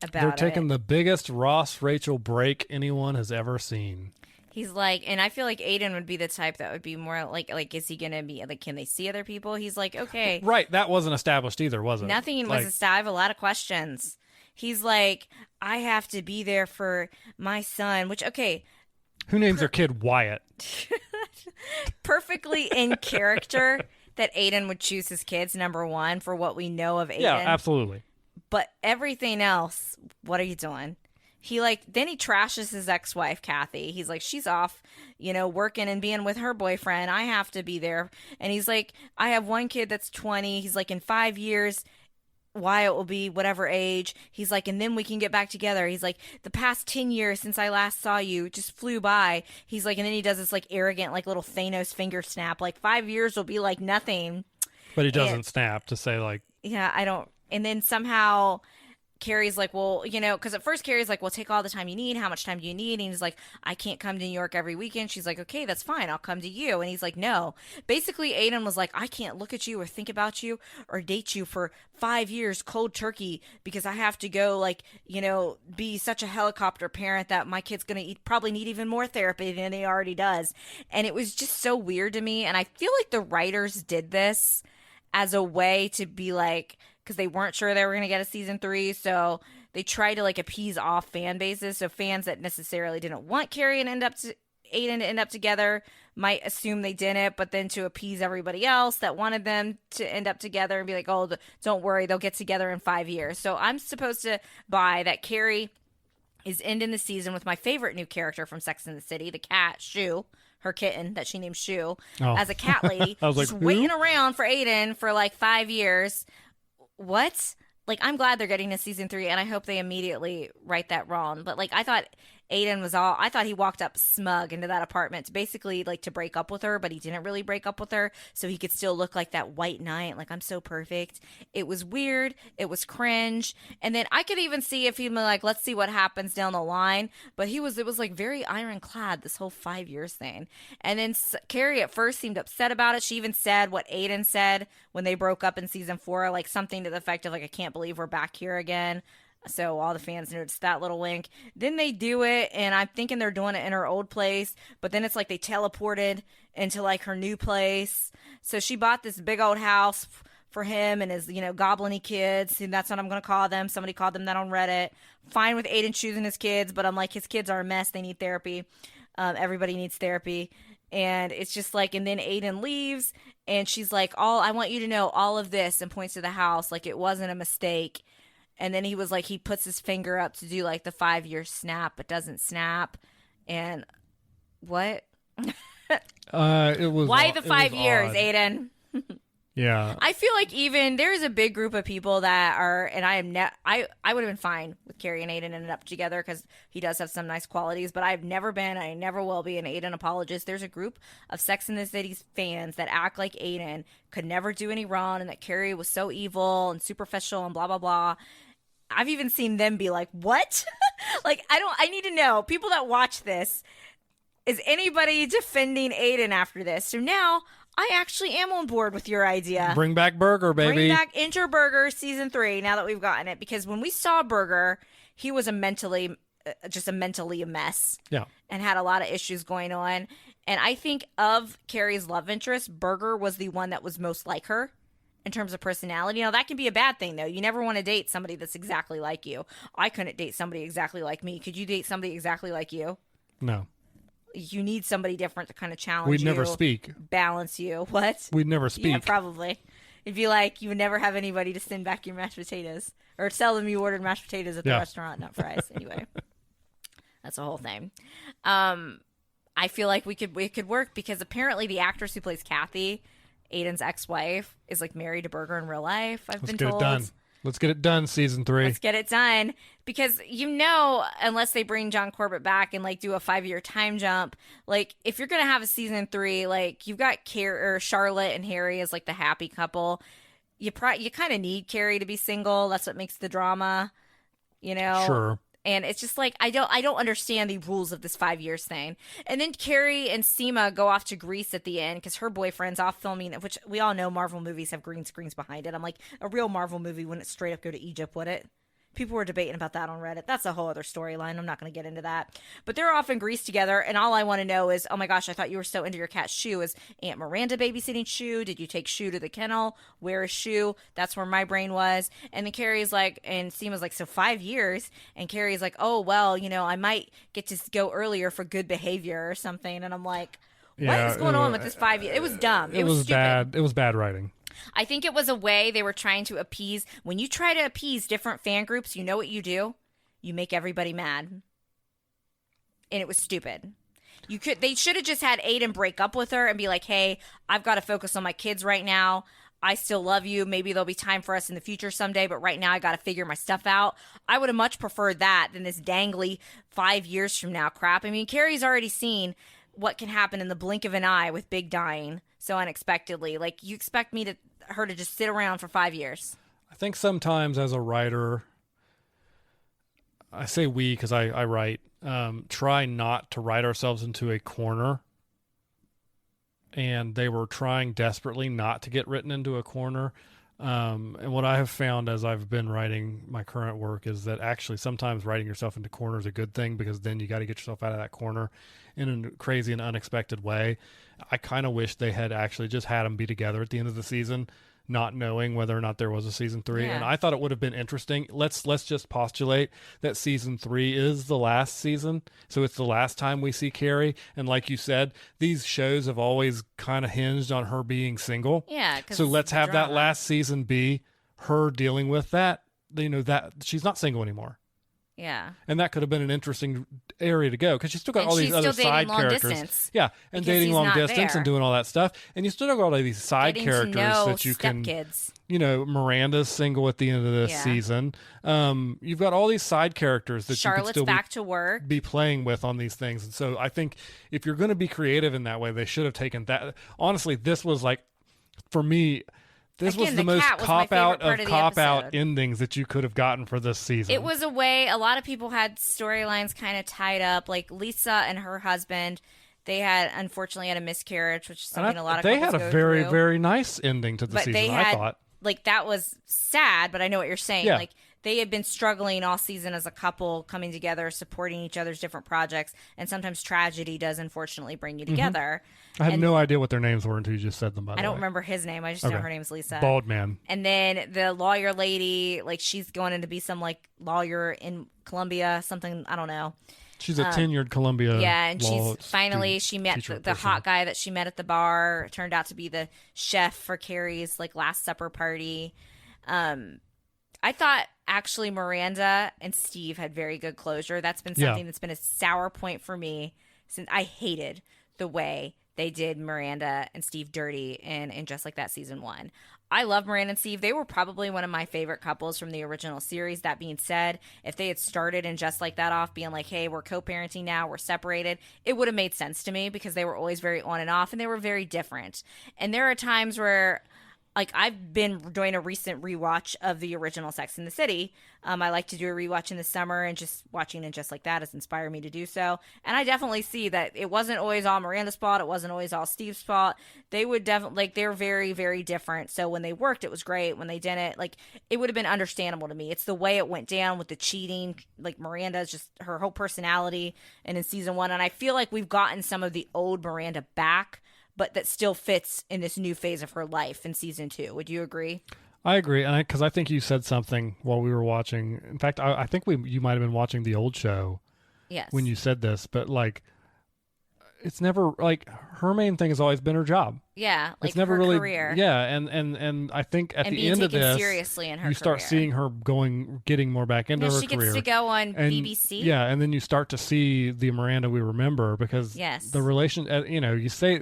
about They're taking it. the biggest Ross Rachel break anyone has ever seen. He's like, and I feel like Aiden would be the type that would be more like, is he gonna be like, can they see other people? He's like, okay, Right, that wasn't established either, was it? nothing Like, was established. I have a lot of questions. He's like, I have to be there for my son, which okay, who names their kid Wyatt? perfectly in character that Aiden would choose his kids number one for what we know of Aiden. Yeah, absolutely. But everything else, what are you doing? Then he trashes his ex-wife, Kathy. He's like, she's off, working and being with her boyfriend. I have to be there. And he's like, I have one kid that's 20. He's like, in 5 years, Wyatt will be whatever age. He's like, and then we can get back together. He's like, the past 10 years since I last saw you just flew by. He's like, and then he does this like arrogant, like little Thanos finger snap. Like 5 years will be like nothing. But he doesn't snap to say like, Yeah, I don't. And then somehow Carrie's like, well, because at first Carrie's like, well, take all the time you need. How much time do you need? And he's like, I can't come to New York every weekend. She's like, okay, that's fine. I'll come to you. And he's like, no. Basically, Aiden was like, I can't look at you or think about you or date you for 5 years cold turkey because I have to go be such a helicopter parent that my kid's going to probably need even more therapy than he already does. And it was just so weird to me. And I feel like the writers did this as a way to be like, because they weren't sure they were going to get a season 3, so they tried to like appease off fan bases, so fans that necessarily didn't want Carrie and end up Aiden to end up together might assume they didn't, but then to appease everybody else that wanted them to end up together and be like, oh, don't worry, they'll get together in 5 years. So I'm supposed to buy that Carrie is ending the season with my favorite new character from Sex and the City, the cat, Shu, her kitten that she named Shu, as a cat lady. I was just like, waiting around for Aiden for like 5 years. What? Like, I'm glad they're getting to season 3, and I hope they immediately right that wrong. But, like, I thought I thought he walked up smug into that apartment to basically, like, to break up with her, but he didn't really break up with her, so he could still look like that white knight, like, I'm so perfect. It was weird. It was cringe. And then I could even see if he'd been like, let's see what happens down the line. But it was, like, very ironclad, this whole 5 years thing. And then Carrie at first seemed upset about it. She even said what Aiden said when they broke up in season 4, like, something to the effect of, like, I can't believe we're back here again. So all the fans noticed that little wink. Then they do it, and I'm thinking they're doing it in her old place, but then it's like they teleported into like her new place. So she bought this big old house for him and his, goblin-y kids, and that's what I'm going to call them. Somebody called them that on Reddit. Fine with Aiden choosing his kids, but I'm like, his kids are a mess. They need therapy. Everybody needs therapy. And it's just like, and then Aiden leaves, and she's like, I want you to know all of this, and points to the house like it wasn't a mistake. And then he was like, he puts his finger up to do like the 5-year snap, but doesn't snap. And what? It was why the 5 years, odd. Aiden? Yeah. I feel like even there's a big group of people that are, and I would have been fine with Carrie and Aiden ended up together because he does have some nice qualities, but I've never been, I never will be an Aiden apologist. There's a group of Sex and the City's fans that act like Aiden could never do any wrong and that Carrie was so evil and superficial and blah, blah, blah. I've even seen them be like, what? Like, I need to know, people that watch this, is anybody defending Aiden after this? So now I actually am on board with your idea. Bring back Burger, baby. Bring back Enter Burger season 3 now that we've gotten it. Because when we saw Burger, he was mentally a mess. Yeah. And had a lot of issues going on. And I think of Carrie's love interest, Burger was the one that was most like her in terms of personality. Now, that can be a bad thing, though. You never want to date somebody that's exactly like you. I couldn't date somebody exactly like me. Could you date somebody exactly like you? No. You need somebody different to kind of challenge you. We'd never speak. Balance you. What? We'd never speak. Yeah, probably. It'd be like you would never have anybody to send back your mashed potatoes. Or tell them you ordered mashed potatoes at the restaurant, not fries. Anyway. That's a whole thing. I feel like we could work because apparently the actress who plays Kathy, Aiden's ex-wife, is like married to Burger in real life. Let's been told. Let's get it done, season 3. Let's get it done. Because, unless they bring John Corbett back and, like, do a 5-year time jump, like, if you're going to have a season 3, like, you've got Charlotte and Harry as, like, the happy couple. You kind of need Carrie to be single. That's what makes the drama, Sure. And it's just like, I don't understand the rules of this 5 years thing. And then Carrie and Seema go off to Greece at the end because her boyfriend's off filming, which we all know Marvel movies have green screens behind it. I'm like, a real Marvel movie wouldn't straight up go to Egypt, would it? People were debating about that on Reddit. That's a whole other storyline. I'm not going to get into that. But they're off in Greece together, and all I want to know is, oh my gosh, I thought you were so into your cat Shu. Is Aunt Miranda babysitting Shu? Did you take Shu to the kennel? Where is Shu? That's where my brain was. And then Carrie's like, and Seema's like, so 5 years? And Carrie's like, oh, well, I might get to go earlier for good behavior or something. And I'm like, what is going on with this 5 years? It was dumb. It was stupid. Bad. It was bad writing. I think it was a way they were trying to appease. When you try to appease different fan groups, you know what you do? You make everybody mad. And it was stupid. They should have just had Aiden break up with her and be like, hey, I've got to focus on my kids right now. I still love you. Maybe there'll be time for us in the future someday, but right now I got to figure my stuff out. I would have much preferred that than this dangly 5 years from now crap. I mean, Carrie's already seen what can happen in the blink of an eye with Big dying so unexpectedly. Like, you expect her to just sit around for 5 years? I think sometimes as a writer, I say we because I write, try not to write ourselves into a corner. And they were trying desperately not to get written into a corner. And what I have found as I've been writing my current work is that actually sometimes writing yourself into corner is a good thing because then you got to get yourself out of that corner in a crazy and unexpected way. I kind of wish they had actually just had them be together at the end of the season, not knowing whether or not there was a season 3. Yeah. And I thought it would have been interesting. Let's just postulate that season 3 is the last season, so it's the last time we see Carrie. And like you said, these shows have always kind of hinged on her being single. Yeah. 'Cause So it's let's the have that drama. last season be her dealing with that. That she's not single anymore. Yeah. And that could have been an interesting area to go because she's still got And all these she's other still dating side long characters. distance Yeah, and because dating he's long not distance there. and doing all that stuff. And you still got all of these side Getting to characters know that you can, stepkids. Miranda's single at the end of this Yeah. season. You've got all these side characters that you Charlotte's can still back to work. be playing with on these things. And so I think if you're going to be creative in that way, they should have taken that. Honestly, this was like, for me, this was Again, the the most cat was my cop out favorite part of of the cop out episode. endings that you could have gotten for this season. It was a way a lot of people had storylines kind of tied up. Like Lisa and her husband, they had unfortunately had a miscarriage, which is And something a lot of they couples had a go very, through. very nice ending to the But season, they I had thought. like that was sad, but I know what you're saying. Yeah. Like they had been struggling all season as a couple, coming together, supporting each other's different projects, and sometimes tragedy does unfortunately bring you together. I had and no idea what their names were until you just said them, by the I don't way. remember his name. I just know Okay. her name's Lisa. Bald man. And then the lawyer lady, like she's going in to be some like lawyer in Columbia, something I don't know. She's a tenured Columbia Yeah, and law she's finally student, she met teacher the person. hot guy that she met at the bar. Turned out to be the chef for Carrie's like last supper party. I thought actually Miranda and Steve had very good closure. That's been Yeah. something that's been a sour point for me since I hated the way they did Miranda and Steve dirty in Just Like That season 1. I love Miranda and Steve. They were probably one of my favorite couples from the original series. That being said, if they had started in Just Like That off being like, hey, we're co-parenting now, we're separated, it would have made sense to me because they were always very on and off and they were very different. And there are times where like I've been doing a recent rewatch of the original Sex and the City. I like to do a rewatch in the summer, and just watching it Just Like That has inspired me to do so. And I definitely see that it wasn't always all Miranda's fault. It wasn't always all Steve's fault. They would definitely like they're very, very different. So when they worked, it was great. When they didn't, like it would have been understandable to me. It's the way it went down with the cheating. Like Miranda's just her whole personality, and in season 1, and I feel like we've gotten some of the old Miranda back, but that still fits in this new phase of her life in season 2. Would you agree? I agree, and because I think you said something while we were watching. In fact, I think you might have been watching the old show Yes. when you said this, but like, it's never like her main thing has always been her job. Yeah, like It's never her really, career. yeah, and I think at and the being end of taken this, seriously in her you start career. seeing her getting more back into No, her she career. gets to go on And, BBC. Yeah, and then you start to see the Miranda we remember because Yes. the relation, you say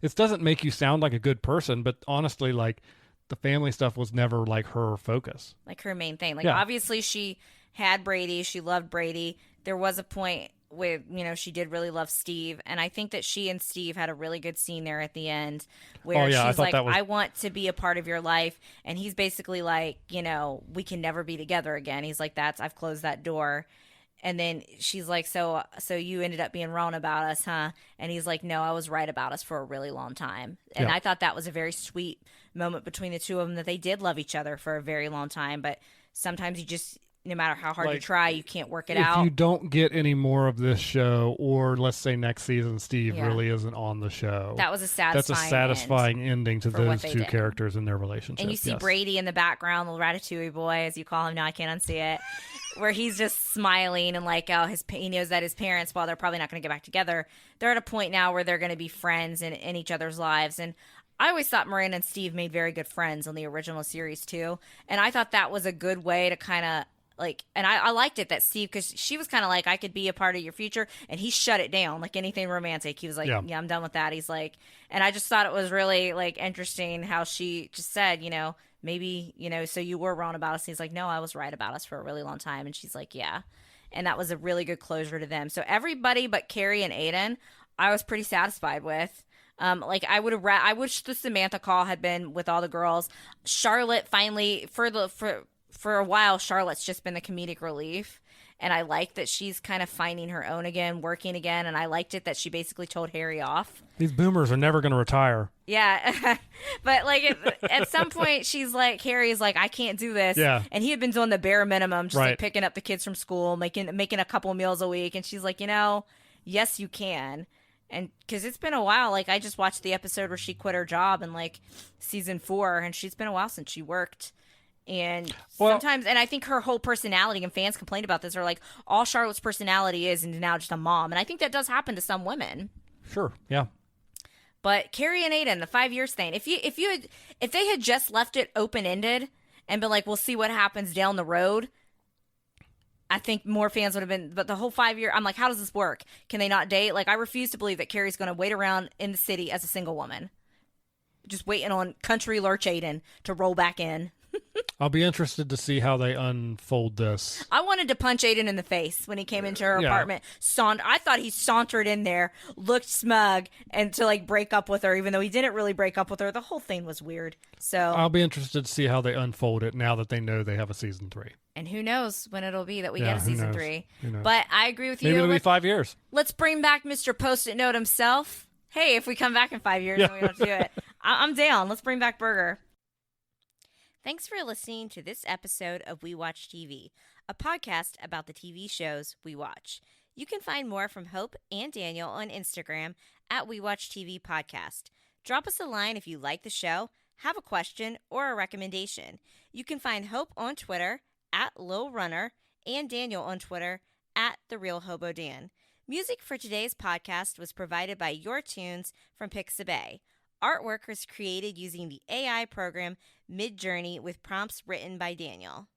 it doesn't make you sound like a good person, but honestly, like the family stuff was never like her focus. Like her main thing. Like Yeah. obviously she had Brady, she loved Brady. There was a point with, she did really love Steve, and I think that she and Steve had a really good scene there at the end where Oh, yeah, I she's thought like, that was- I want to be a part of your life, and he's basically like, we can never be together again. He's like, I've closed that door. And then she's like, so you ended up being wrong about us, huh? And he's like, no, I was right about us for a really long time. And Yeah. I thought that was a very sweet moment between the two of them, that they did love each other for a very long time. But sometimes you just, no matter how hard you Like, try, you can't work it If out. you don't get any more of this show, or let's say next season, Steve Yeah. really isn't on the show. That was a satisfying That's a satisfying ending to for what those they two did. characters and their relationship. And you see yes. Brady in the background, the Ratatouille boy, as you call him now, I can't unsee it, where he's just smiling and like, he knows that his parents, while they're probably not going to get back together, they're at a point now where they're going to be friends in each other's lives. And I always thought Miranda and Steve made very good friends on the original series too. And I thought that was a good way to kind of like, and I liked it that Steve, because she was kind of like, I could be a part of your future, and he shut it down like anything romantic. He was like, Yeah. yeah, I'm done with that. He's like, and I just thought it was really like interesting how she just said, maybe, so you were wrong about us. And he's like, no, I was right about us for a really long time. And she's like, yeah. And that was a really good closure to them. So everybody but Carrie and Aiden, I was pretty satisfied with. Like I wish the Samantha call had been with all the girls. Charlotte finally, for a while, Charlotte's just been the comedic relief. And I like that she's kind of finding her own again, working again. And I liked it that she basically told Harry off. These boomers are never going to retire. Yeah. But like at some point, she's like, Harry's like, I can't do this. Yeah. And he had been doing the bare minimum, just Right. like picking up the kids from school, making a couple meals a week. And she's like, yes, you can. And because it's been a while, like I just watched the episode where she quit her job in like season 4, and she's been a while since she worked. And sometimes, and I think her whole personality, and fans complained about this, are like, all Charlotte's personality is now just a mom. And I think that does happen to some women. Sure, yeah. But Carrie and Aiden, the 5 years thing, if they had just left it open ended and been like, we'll see what happens down the road, I think more fans would have been. But the whole 5 year, I'm like, how does this work? Can they not date? Like, I refuse to believe that Carrie's going to wait around in the city as a single woman, just waiting on country lurch Aiden to roll back in. I'll be interested to see how they unfold this. I wanted to punch Aiden in the face when he came into her apartment. I thought he sauntered in there, looked smug, and to like break up with her, even though he didn't really break up with her. The whole thing was weird. So I'll be interested to see how they unfold it now that they know they have a season 3. And who knows when it'll be that we get a season 3. Who knows? But I agree with you. Maybe it'll be 5 years. Let's bring back Mr. Post-it Note himself. Hey, if we come back in 5 years and we don't do it, I'm down. Let's bring back Burger. Thanks for listening to this episode of We Watch TV, a podcast about the TV shows we watch. You can find more from Hope and Daniel on Instagram at We Watch TV Podcast. Drop us a line if you like the show, have a question, or a recommendation. You can find Hope on Twitter at Lil Runner and Daniel on Twitter at The Real Hobo Dan. Music for today's podcast was provided by Your Tunes from Pixabay. Artwork was created using the AI program Midjourney with prompts written by Daniel.